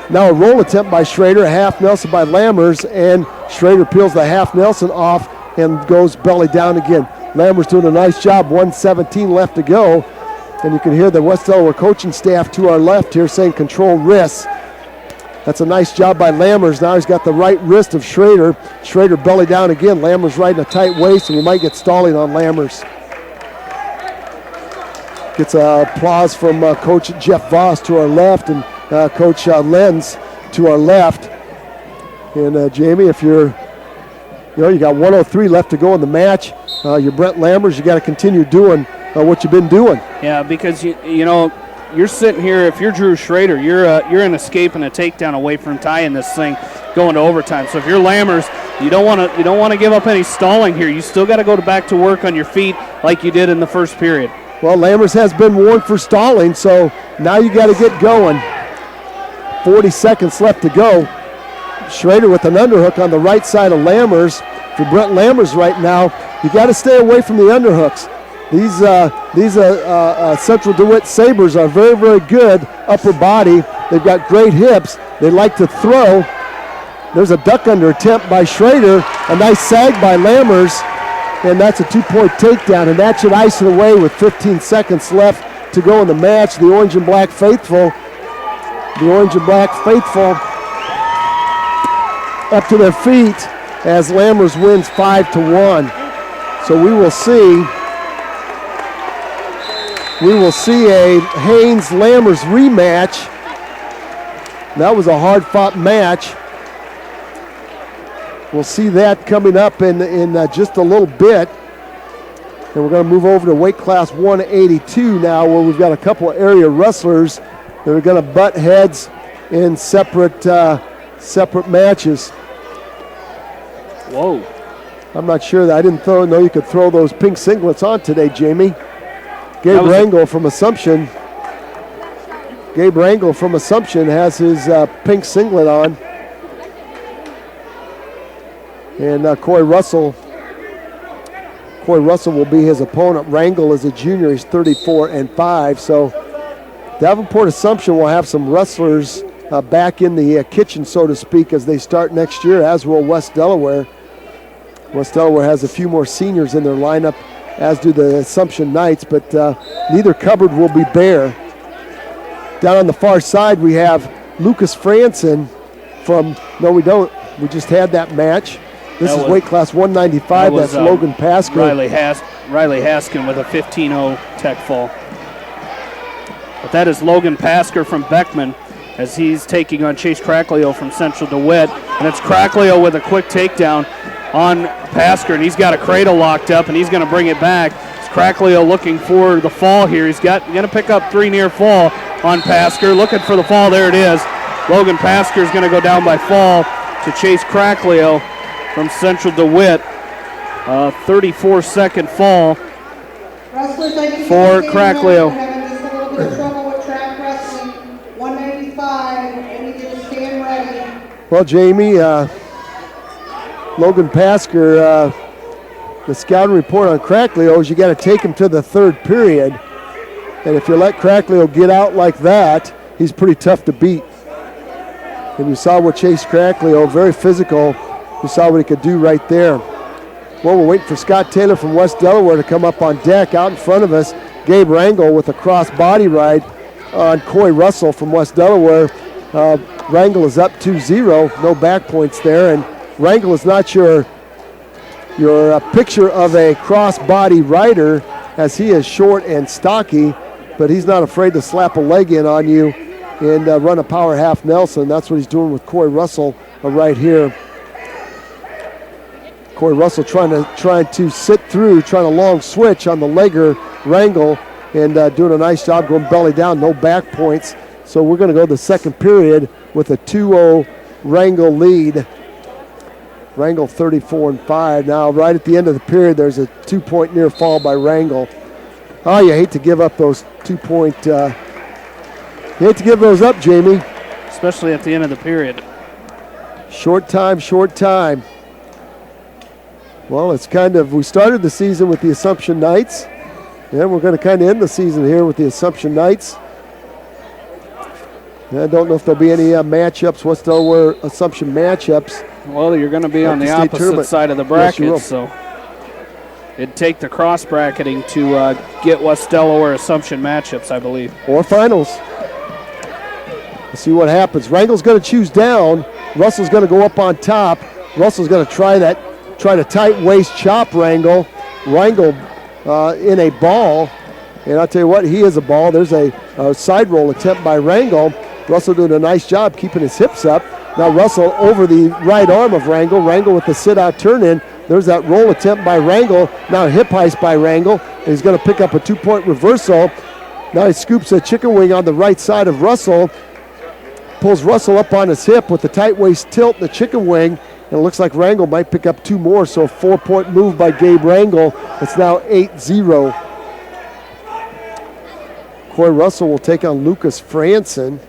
Now a roll attempt by Schrader, a half Nelson by Lammers, and Schrader peels the half Nelson off and goes belly down again. Lammers doing a nice job, 1:17 left to go. And you can hear the West Delaware coaching staff to our left here saying control wrists. That's a nice job by Lammers. Now he's got the right wrist of Schrader. Schrader belly down again. Lammers right in a tight waist, and we might get stalling on Lammers. Gets applause from Coach Jeff Voss to our left and Coach Lenz to our left. And Jamie, if you got 1:03 left to go in the match. You're Brent Lammers. You got to continue doing what you've been doing. Yeah, because you're sitting here. If you're Drew Schrader, you're an escape and a takedown away from tying this thing, going to overtime. So if you're Lammers, you don't want to give up any stalling here. You still got to go back to work on your feet like you did in the first period. Well, Lammers has been warned for stalling, so now you got to get going. 40 seconds left to go. Schrader with an underhook on the right side of Lammers. For Brent Lammers right now, you got to stay away from the underhooks. These Central DeWitt Sabres are very, very good upper body. They've got great hips. They like to throw. There's a duck under attempt by Schrader. A nice sag by Lammers, and that's a 2-point takedown, and that should ice it away with 15 seconds left to go in the match. The Orange and Black Faithful up to their feet as Lammers wins 5-1. So we will see a Haynes-Lammers rematch. That was a hard-fought match. We'll see that coming up in just a little bit. And we're going to move over to weight class 182 now, where we've got a couple of area wrestlers that are going to butt heads in separate matches. Whoa. I'm not sure that I didn't know you could throw those pink singlets on today, Jamie. Gabe Rangel from Assumption has his pink singlet on. And Coy Russell will be his opponent. Rangel is a junior. He's 34-5. So Davenport Assumption will have some wrestlers back in the kitchen, so to speak, as they start next year, as will West Delaware. West Delaware has a few more seniors in their lineup, as do the Assumption Knights, but neither cupboard will be bare. Down on the far side, we have Lucas Franson from, no, we don't. We just had that match. This is weight class 195. That's Logan Pasker. Riley Haskin with a 15-0 tech fall. But that is Logan Pasker from Beckman as he's taking on Chase Cracklio from Central DeWitt. And it's Cracklio with a quick takedown. on Pasker, and he's got a cradle locked up, and he's going to bring it back. It's Cracklio looking for the fall here. He's going to pick up 3 near fall on Pasker. Looking for the fall. There it is. Logan Pasker is going to go down by fall to chase Cracklio from Central DeWitt. 34-second fall for Cracklio. Having just a little bit of trouble with track wrestling. 195. They need you to stand ready. Well, Jamie, Logan Pasker, the scouting report on Cracklio is you got to take him to the 3rd period. And if you let Cracklio get out like that, he's pretty tough to beat. And you saw what Chase Cracklio, very physical. You saw what he could do right there. Well, we're waiting for Scott Taylor from West Delaware to come up on deck. Out in front of us, Gabe Rangel with a cross body ride on Coy Russell from West Delaware. Rangel is up 2-0, no back points there. And Rangel is not your picture of a cross body rider, as he is short and stocky, but he's not afraid to slap a leg in on you and run a power half Nelson. That's what he's doing with Coy Russell right here. Coy Russell trying to sit through, trying to long switch on the legger Rangel, and doing a nice job going belly down, no back points. So we're going to go the 2nd period with a 2-0 Rangel lead. Rangel 34-5. Now, right at the end of the period, there's a 2-point near fall by Rangel. Oh, you hate to give up those 2-point. You hate to give those up, Jamie. Especially at the end of the period. Short time. Well, it's we started the season with the Assumption Knights, and we're going to kind of end the season here with the Assumption Knights. And I don't know if there'll be any matchups, West Delaware Assumption matchups. Well, you're going to be on the opposite side of the bracket, yes, so it'd take the cross bracketing to get West Delaware Assumption matchups, I believe. Or finals. Let's see what happens. Rangel's going to choose down. Russell's going to go up on top. Russell's going to try to tight waist chop Rangel. Rangel in a ball. And I'll tell you what, he is a ball. There's a side roll attempt by Rangel. Russell doing a nice job keeping his hips up. Now Russell over the right arm of Rangel. Rangel with the sit-out turn-in. There's that roll attempt by Rangel. Now a hip heist by Rangel. And he's going to pick up a 2-point reversal. Now he scoops a chicken wing on the right side of Russell. Pulls Russell up on his hip with the tight waist tilt and the chicken wing. And it looks like Rangel might pick up 2 more. So a 4-point move by Gabe Rangel. It's now 8-0. Coy Russell will take on Lucas Franson,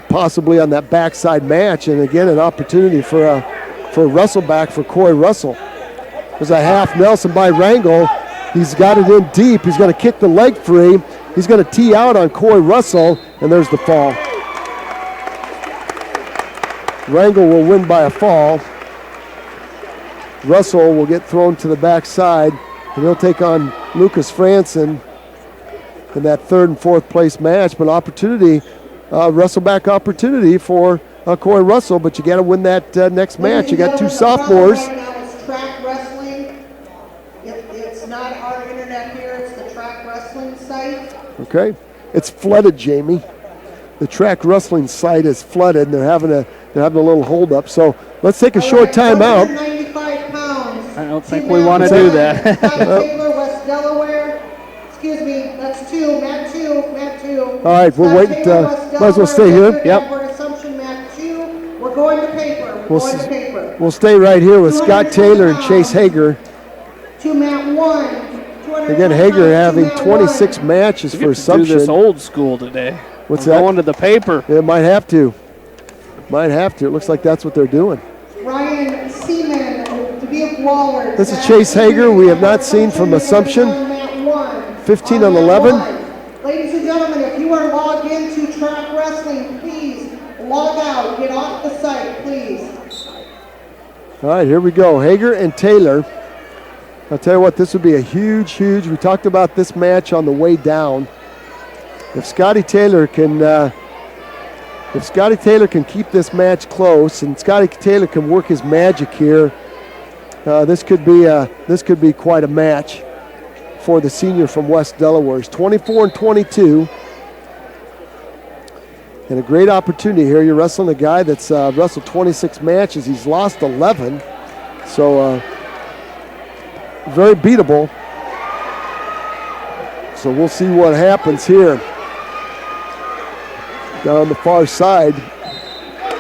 possibly on that backside match, and again an opportunity for a Russell back for Coy Russell. There's a half Nelson by Rangel. He's got it in deep. He's going to kick the leg free. He's going to tee out on Coy Russell, and there's the fall. Rangel will win by a fall. Russell will get thrown to the backside, and he'll take on Lucas Franson in that 3rd and 4th place match. But opportunity, Russell back opportunity for Coy Russell, but you got to win that next match. You got 2 sophomores. Right now is track wrestling. It's not our internet here, it's the track wrestling site. Okay, it's flooded, Jamie. The track wrestling site is flooded, and they're having a little hold up. So let's take a short time out. 195 pounds. I don't think we want to do that. Taylor, West Delaware. Excuse me, that's 2. Matt 2. All right, we're waiting. Might as well stay here. Yep. Assumption, Matt 2. We're going to paper. We'll stay right here with Scott Taylor and Chase Hager. 2 Matt 1. Again, Hager having 26 matches for Assumption. Do this old school today. What's We're that? Going to the paper. Yeah, might have to. It looks like that's what they're doing. Ryan Seaman, Dewitt Waller. This is Chase Hager. We have not seen from Assumption. 15 on 11. Ladies and gentlemen, if you are logged into track wrestling, please log out. Get off the site, please. All right, here we go. Hager and Taylor. I'll tell you what, this would be a huge, we talked about this match on the way down. If Scotty Taylor can keep this match close, and Scotty Taylor can work his magic here, this could be quite a match for the senior from West Delaware. He's 24 and 22. And a great opportunity here. You're wrestling a guy that's wrestled 26 matches. He's lost 11. So very beatable. So we'll see what happens here. Down on the far side,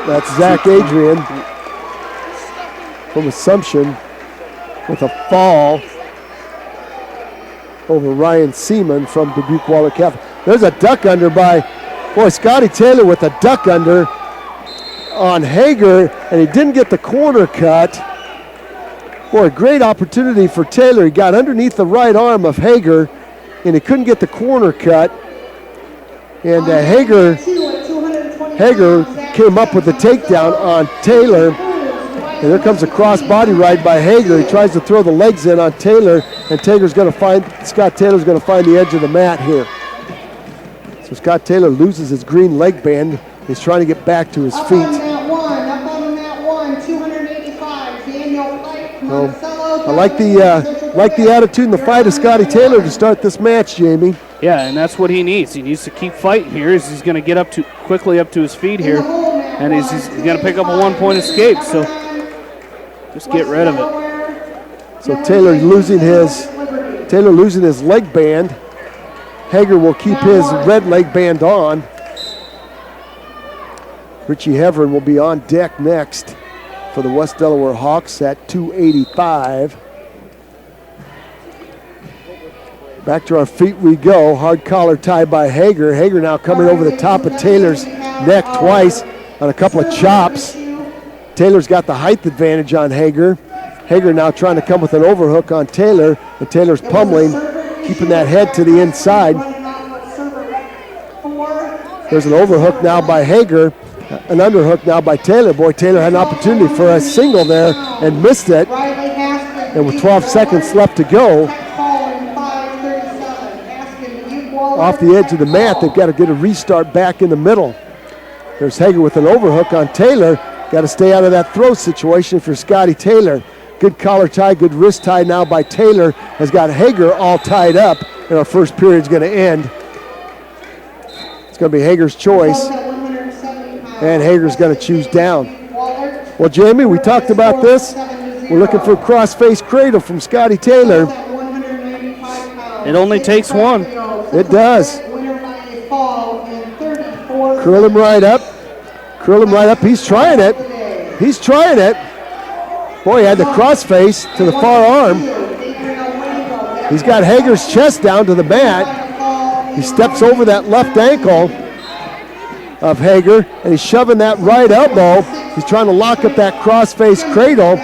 that's Zach Adrian from Assumption with a fall over Ryan Seaman from Dubuque Waller Catholic. There's a duck under by, boy, Scotty Taylor with a duck under on Hager, and he didn't get the corner cut. Boy, great opportunity for Taylor. He got underneath the right arm of Hager, and he couldn't get the corner cut. And Hager came up with the takedown on Taylor. And there comes a cross body ride by Hager. He tries to throw the legs in on Taylor, and Scott Taylor's going to find the edge of the mat here. So Scott Taylor loses his green leg band. He's trying to get back to his feet. Up on that one, 285, Daniel Pike, Monticello. I like the attitude and the fight of Scotty Taylor to start this match, Jamie. Yeah, and that's what he needs. He needs to keep fighting here. He's going to get quickly up to his feet here, and he's going to pick up a 1-point escape. So just get rid of it. So Taylor losing his leg band. Hager will keep his red leg band on. Richie Heverin will be on deck next for the West Delaware Hawks at 285. Back to our feet we go. Hard collar tie by Hager. Hager now coming over the top of Taylor's neck twice on a couple of chops. Taylor's got the height advantage on Hager. Hager now trying to come with an overhook on Taylor, and Taylor's pummeling, keeping that head to the inside. There's an overhook now by Hager, an underhook now by Taylor. Boy, Taylor had an opportunity for a single there and missed it. And with 12 seconds left to go, off the edge of the mat, they've got to get a restart back in the middle. There's Hager with an overhook on Taylor. Got to stay out of that throw situation for Scotty Taylor. Good collar tie, good wrist tie now by Taylor. Has got Hager all tied up, and our first period's going to end. It's going to be Hager's choice, and Hager's going to choose down. Well, Jamie, we talked about this. We're looking for a cross-face cradle from Scotty Taylor. It only takes one. It does. Curl him right up. Curl him right up. He's trying it. He's trying it. Boy, he had the crossface to the far arm. He's got Hager's chest down to the mat. He steps over that left ankle of Hager, and he's shoving that right elbow. He's trying to lock up that crossface cradle.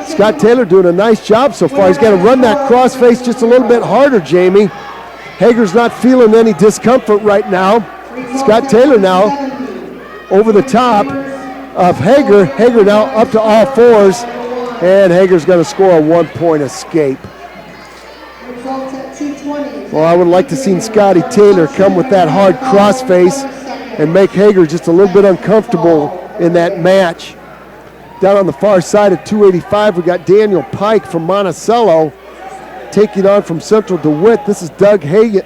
Scott Taylor doing a nice job so far. He's got to run that crossface just a little bit harder, Jamie. Hager's not feeling any discomfort right now. Scott Taylor now over the top of Hager. Hager now up to all fours, and Hager's going to score a 1-point escape. Well, I would like to see Scotty Taylor come with that hard crossface and make Hager just a little bit uncomfortable in that match. Down on the far side at 285, we got Daniel Pike from Monticello taking on from Central DeWitt. This is Doug Hayen.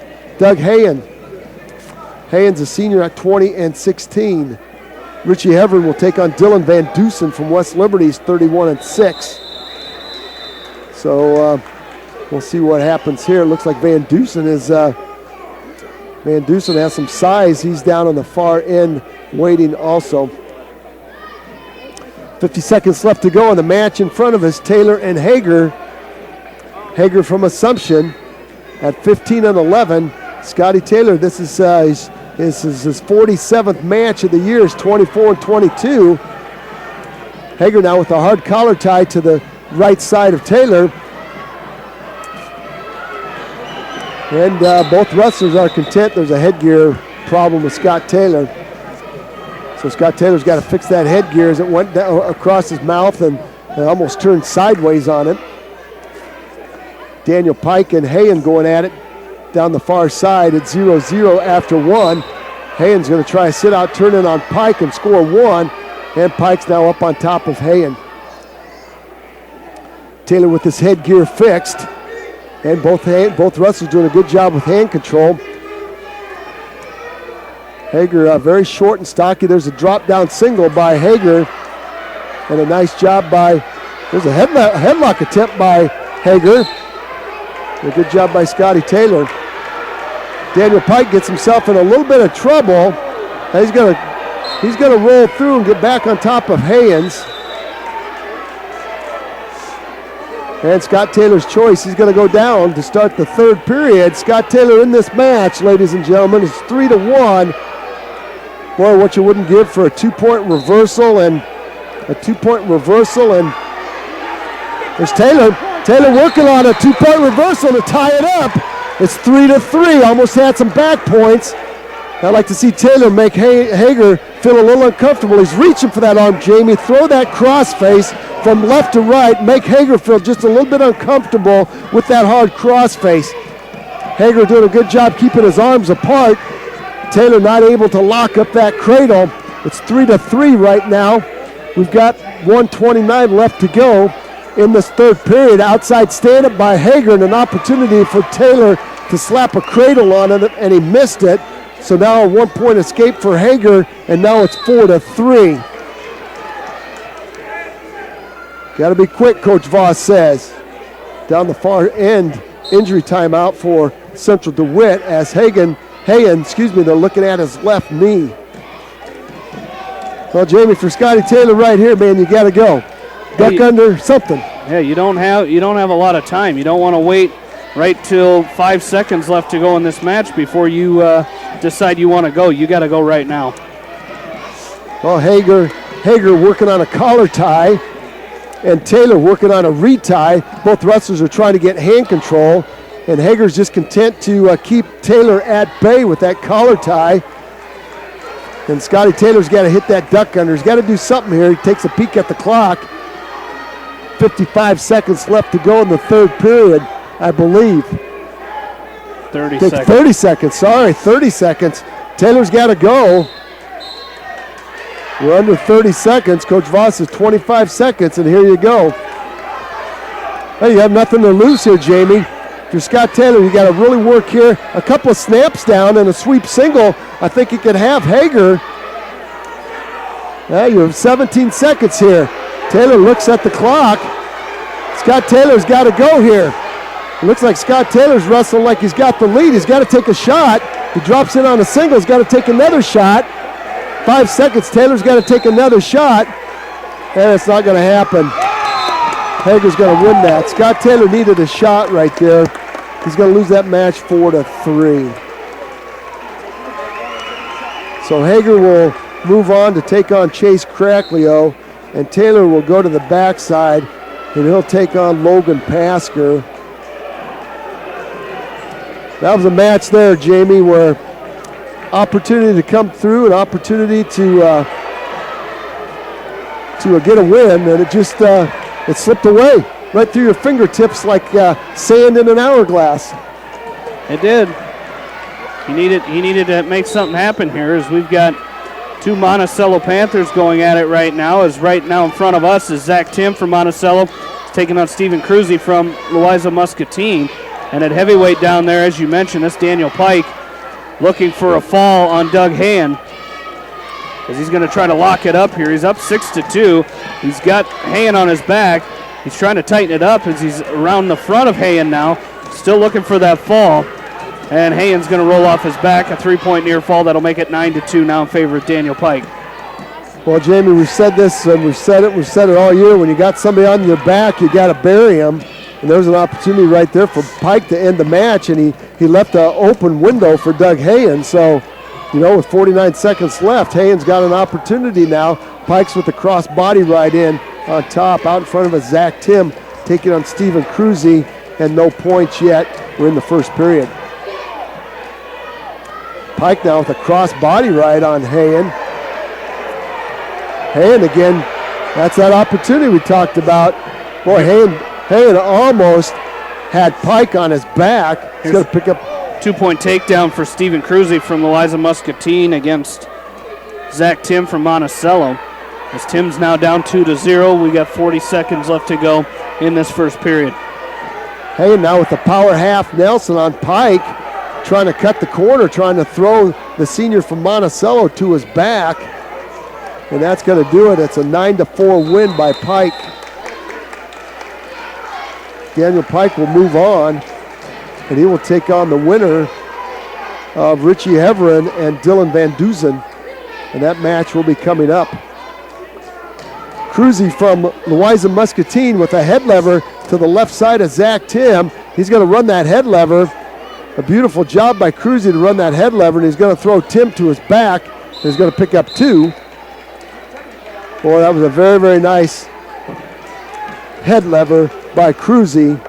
Hayen's a senior at 20 and 16. Richie Heverin will take on Dylan Van Dusen from West Liberty's 31 and 6. So we'll see what happens here. Looks like Van Dusen has some size. He's down on the far end waiting also. 50 seconds left to go in the match. In front of us, Taylor and Hager. Hager from Assumption at 15 and 11. Scotty Taylor, this is his 47th match of the year. Is 24 and 22. Hager now with a hard collar tie to the right side of Taylor. And both wrestlers are content. There's a headgear problem with Scott Taylor. So Scott Taylor's got to fix that headgear as it went down across his mouth and almost turned sideways on it. Daniel Pike and Hayen going at it down the far side at 0-0 after one. Hayen's going to try a sit-out, turn in on Pike and score one. And Pike's now up on top of Hayen. Taylor with his headgear fixed. And both wrestlers doing a good job with hand control. Hager very short and stocky. There's a drop down single by Hager. And a nice job by, there's a headlock attempt by Hager. A good job by Scotty Taylor. Daniel Pike gets himself in a little bit of trouble. He's gonna roll through and get back on top of Hayens. And Scott Taylor's choice, he's gonna go down to start the third period. Scott Taylor in this match, ladies and gentlemen, is 3-1. Boy, what you wouldn't give for a 2-point reversal and there's Taylor. Taylor working on a 2-point reversal to tie it up. It's 3-3, almost had some back points. I'd like to see Taylor make Hager feel a little uncomfortable. He's reaching for that arm, Jamie. Throw that crossface from left to right. Make Hager feel just a little bit uncomfortable with that hard crossface. Hager doing a good job keeping his arms apart. Taylor not able to lock up that cradle. It's 3-3 right now. We've got 1:29 left to go in this third period. Outside stand-up by Hager and an opportunity for Taylor to slap a cradle on it, and he missed it. So now a 1-point escape for Hager, and now it's 4-3. Got to be quick, Coach Voss says. Down the far end, injury timeout for Central DeWitt as Hayens, they're looking at his left knee. Well, Jamie, for Scotty Taylor right here, man, you got to go. Duck under something. Yeah, you don't have a lot of time. You don't want to wait right till 5 seconds left to go in this match before you decide you want to go. You got to go right now. Well, Hager working on a collar tie, and Taylor working on a retie. Both wrestlers are trying to get hand control, and Hager's just content to keep Taylor at bay with that collar tie. And Scotty Taylor's got to hit that duck under. He's got to do something here. He takes a peek at the clock. 55 seconds left to go in the third period, I believe. 30 seconds. 30 seconds, sorry, 30 seconds. Taylor's got to go. We're under 30 seconds. Coach Voss is 25 seconds, and here you go. Hey, you have nothing to lose here, Jamie. If you're Scott Taylor, you got to really work here. A couple of snaps down and a sweep single. I think you could have Hager. Yeah, you have 17 seconds here. Taylor looks at the clock. Scott Taylor's got to go here. It looks like Scott Taylor's wrestling like he's got the lead. He's got to take a shot. He drops in on a single. He's got to take another shot. 5 seconds. Taylor's got to take another shot. And it's not going to happen. Hager's going to win that. Scott Taylor needed a shot right there. He's going to lose that match 4-3. So Hager will move on to take on Chase Cracklio, and Taylor will go to the backside, and he'll take on Logan Pasker. That was a match there, Jamie, where opportunity to come through, an opportunity to get a win, and it just it slipped away right through your fingertips like sand in an hourglass. It did. He needed to make something happen here, as we've got two Monticello Panthers going at it right now. As right now in front of us is Zach Tim from Monticello taking on Stephen Cruzy from Louisa Muscatine. And at heavyweight down there, as you mentioned, that's Daniel Pike looking for a fall on Doug Hand, as he's going to try to lock it up here. He's up 6-2. He's got Hand on his back. He's trying to tighten it up as he's around the front of Hand now, still looking for that fall. And Hayden's going to roll off his back, a 3-point near fall. That'll make it 9-2 now in favor of Daniel Pike. Well, Jamie, we've said this and we've said it all year. When you got somebody on your back, you got to bury him. And there's an opportunity right there for Pike to end the match, and he left an open window for Doug Hayen. So, you know, with 49 seconds left, Hayen's got an opportunity now. Pike's with the cross body right in on top, out in front of us, Zach Tim taking on Stephen Cruzy, and no points yet. We're in the first period. Pike now with a cross body right on Hayen. Hayen again, that's that opportunity we talked about. Boy, Hayen almost had Pike on his back. He's going to pick up 2-point takedown for Stephen Cruzy from Louisa Muscatine against Zach Tim from Monticello. As Tim's now down 2-0, we got 40 seconds left to go in this first period. Hayen now with the power half Nelson on Pike, trying to cut the corner, trying to throw the senior from Monticello to his back. And that's going to do it. It's a 9-4 win by Pike. Daniel Pike will move on, and he will take on the winner of Richie Heverin and Dylan Van Dusen. And that match will be coming up. Cruzy from Louisa Muscatine with a head lever to the left side of Zach Tim. He's going to run that head lever. A beautiful job by Cruzy to run that head lever, and he's going to throw Tim to his back. He's going to pick up 2. Boy, that was a very, very nice head lever by Cruzy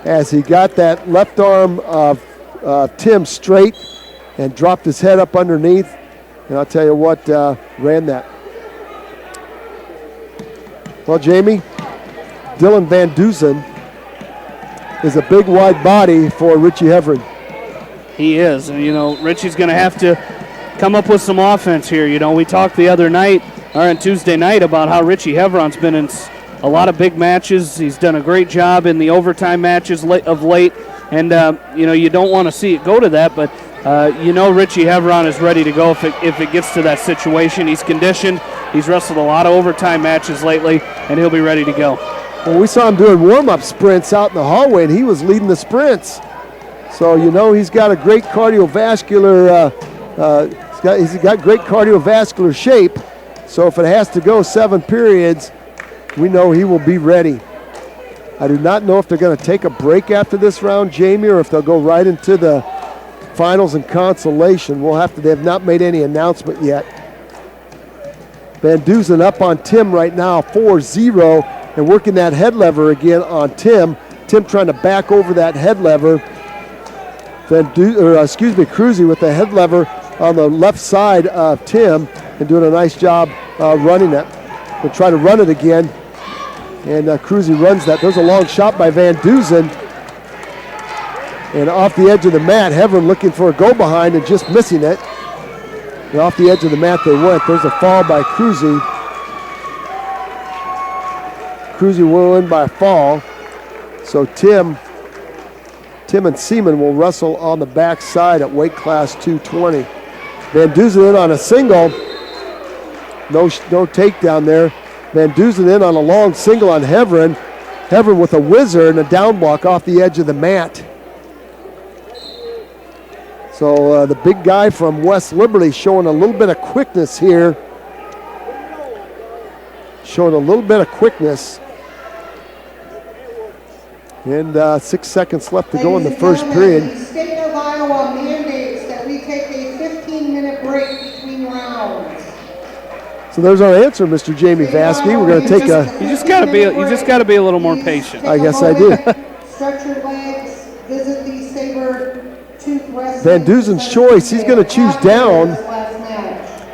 as he got that left arm of Tim straight and dropped his head up underneath. And I'll tell you what, ran that. Well, Jamie, Dylan Van Dusen is a big, wide body for Richie Heverin. He is. And, Richie's going to have to come up with some offense here. We talked the other night, or on Tuesday night, about how Richie Hevron's been in a lot of big matches. He's done a great job in the overtime matches of late. And, you don't want to see it go to that, but Richie Heveron is ready to go if it gets to that situation. He's conditioned. He's wrestled a lot of overtime matches lately, and he'll be ready to go. Well, we saw him doing warm-up sprints out in the hallway, and he was leading the sprints. So, he's got a great cardiovascular, he's got great cardiovascular shape. So if it has to go 7 periods, we know he will be ready. I do not know if they're going to take a break after this round, Jamie, or if they'll go right into the finals and consolation. They have not made any announcement yet. Van Dusen up on Tim right now, 4-0, and working that head lever again on Tim. Tim trying to back over that head lever. Cruzy with the head lever on the left side of Tim and doing a nice job running it. They'll try to run it again, and Cruzy runs that. There's a long shot by Van Dusen. And off the edge of the mat, Heverin looking for a go-behind and just missing it. And off the edge of the mat they went. There's a fall by Cruzy. Cruzy will win by a fall. So Tim and Seaman will wrestle on the back side at weight class 220. Van Dusen in on a single. No takedown there. Van Dusen in on a long single on Heverin. Heverin with a whizzer and a down block off the edge of the mat. So the big guy from West Liberty showing a little bit of quickness here. Showing a little bit of quickness. And 6 seconds left to go in the first period. The state of Iowa mandates that we take a 15-minute break between rounds. So there's our answer, Mr. Jamie Vasky. We're going to take a. You just got to be a little more patient. I guess I do. Stretch your legs. Visit the saber-tooth wrestling. Van Dusen's choice. He's going to choose down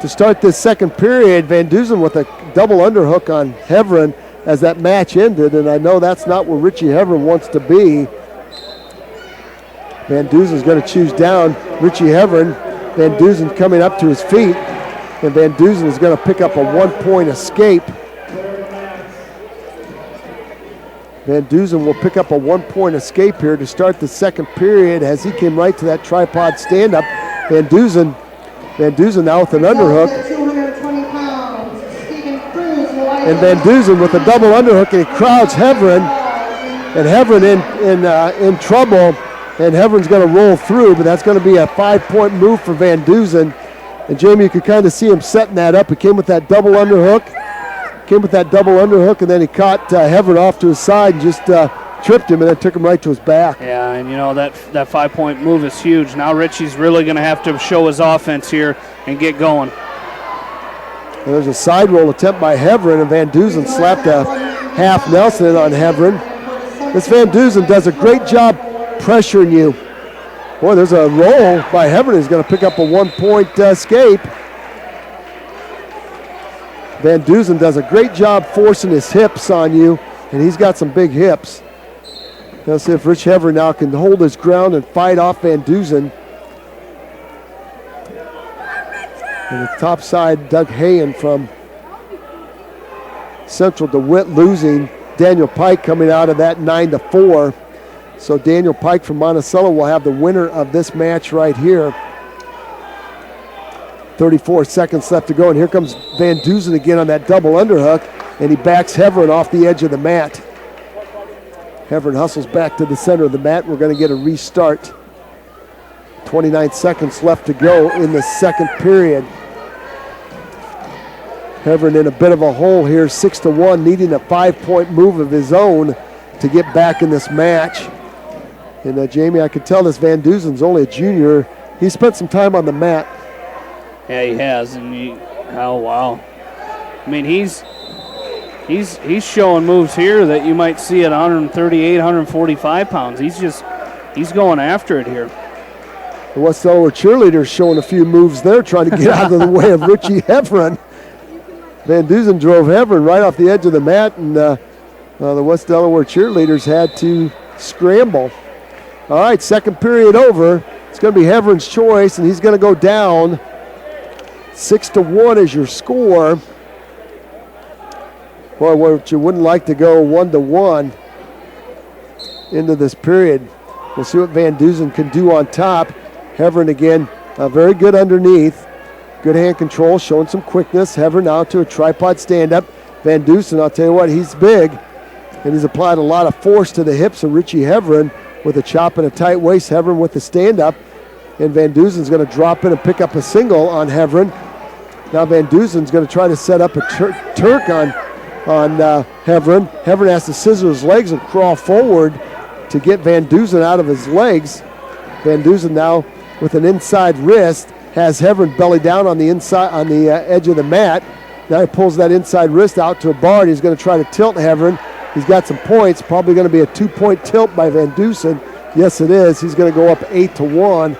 to start this second period. Van Dusen with a double underhook on Heverin as that match ended, and I know that's not where Richie Heverin wants to be. Van Dusen's going to choose down Richie Heverin. Van Dusen coming up to his feet, and Van Dusen is going to pick up a 1-point escape. Van Dusen will pick up a 1-point escape here to start the second period as he came right to that tripod stand-up. Van Dusen now with an underhook. And Van Dusen with a double underhook, and he crowds Heverin. And Heverin in trouble, and Heverin's going to roll through, but that's going to be a 5-point move for Van Dusen. And Jamie, you could kind of see him setting that up. He came with that double underhook, and then he caught Heverin off to his side and just tripped him, and then took him right to his back. Yeah, and that 5-point move is huge. Now Richie's really going to have to show his offense here and get going. And there's a side roll attempt by Heverin, and Van Dusen slapped a half Nelson on Heverin. This Van Dusen does a great job pressuring you. Boy, there's a roll by Heverin. He's going to pick up a 1-point escape. Van Dusen does a great job forcing his hips on you, and he's got some big hips. Let's see if Rich Heverin now can hold his ground and fight off Van Dusen. And the top side, Doug Hayen from Central DeWitt losing. Daniel Pike coming out of that 9-4. So Daniel Pike from Monticello will have the winner of this match right here. 34 seconds left to go, and here comes Van Dusen again on that double underhook, and he backs Heverin off the edge of the mat. Heverin hustles back to the center of the mat. We're going to get a restart. 29 seconds left to go in the second period. Heverin in a bit of a hole here, 6-1, needing a 5-point move of his own to get back in this match. And Jamie, I could tell this Van Dusen's only a junior. He spent some time on the mat. Yeah, he has, and oh wow! I mean, he's showing moves here that you might see at 138, 145 pounds. He's going after it here. The West Delaware cheerleaders showing a few moves there, trying to get out of the way of Richie Heverin. Van Dusen drove Heverin right off the edge of the mat, and the West Delaware cheerleaders had to scramble. All right, second period over. It's going to be Heverin's choice, and he's going to go down. 6-1 is your score. Boy, what you wouldn't like to go 1-1 into this period. We'll see what Van Dusen can do on top. Heverin again, very good underneath. Good hand control, showing some quickness. Heverin now to a tripod stand-up. Van Dusen, I'll tell you what, he's big, and he's applied a lot of force to the hips of Richie Heverin with a chop and a tight waist. Heverin with the stand-up, and Van Dusen's going to drop in and pick up a single on Heverin. Now Van Dusen's going to try to set up a Turk on Heverin. Heverin has to scissor his legs and crawl forward to get Van Dusen out of his legs. Van Dusen now with an inside wrist has Heverin belly down on the inside, on the edge of the mat. Now he pulls that inside wrist out to a bar, and he's going to try to tilt Heverin. He's got some points, probably going to be a 2-point tilt by Van Dusen. Yes, it is. He's going to go up 8-1.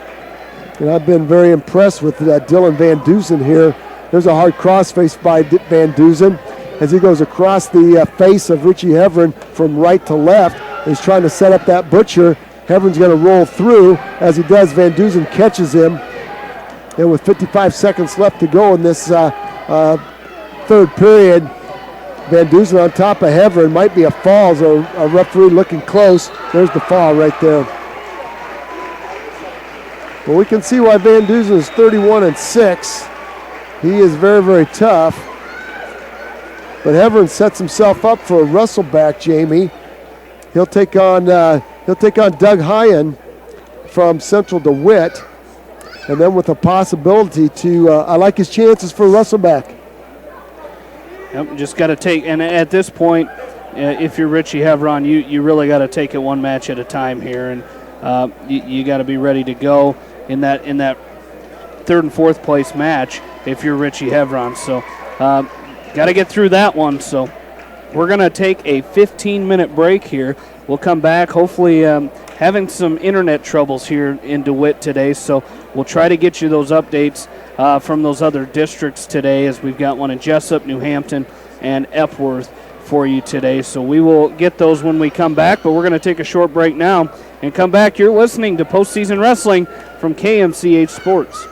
And I've been very impressed with Dylan Van Dusen here. There's a hard crossface by Van Dusen as he goes across the face of Richie Heverin from right to left. He's trying to set up that butcher. Heverin's going to roll through. As he does, Van Dusen catches him. And with 55 seconds left to go in this third period, Van Dusen on top of Heverin. Might be a fall, so a referee looking close. There's the fall right there. Well, we can see why Van Dusen is 31-6. He is very, very tough. But Heverin sets himself up for a wrestleback, Jamie. He'll take on Doug Hyen from Central DeWitt. And then with a possibility to, I like his chances for a wrestleback. Yep, just got to take, and at this point, if you're Richie Heverin, you really got to take it one match at a time here, and you got to be ready to go in that third and fourth place match if you're Richie Heverin. So got to get through that one. So we're going to take a 15-minute break here. We'll come back, hopefully having some internet troubles here in DeWitt today, so we'll try to get you those updates from those other districts today, as we've got one in Jessup, New Hampton, and Epworth for you today. So we will get those when we come back, but we're going to take a short break now and come back. You're listening to Postseason Wrestling from KMCH Sports.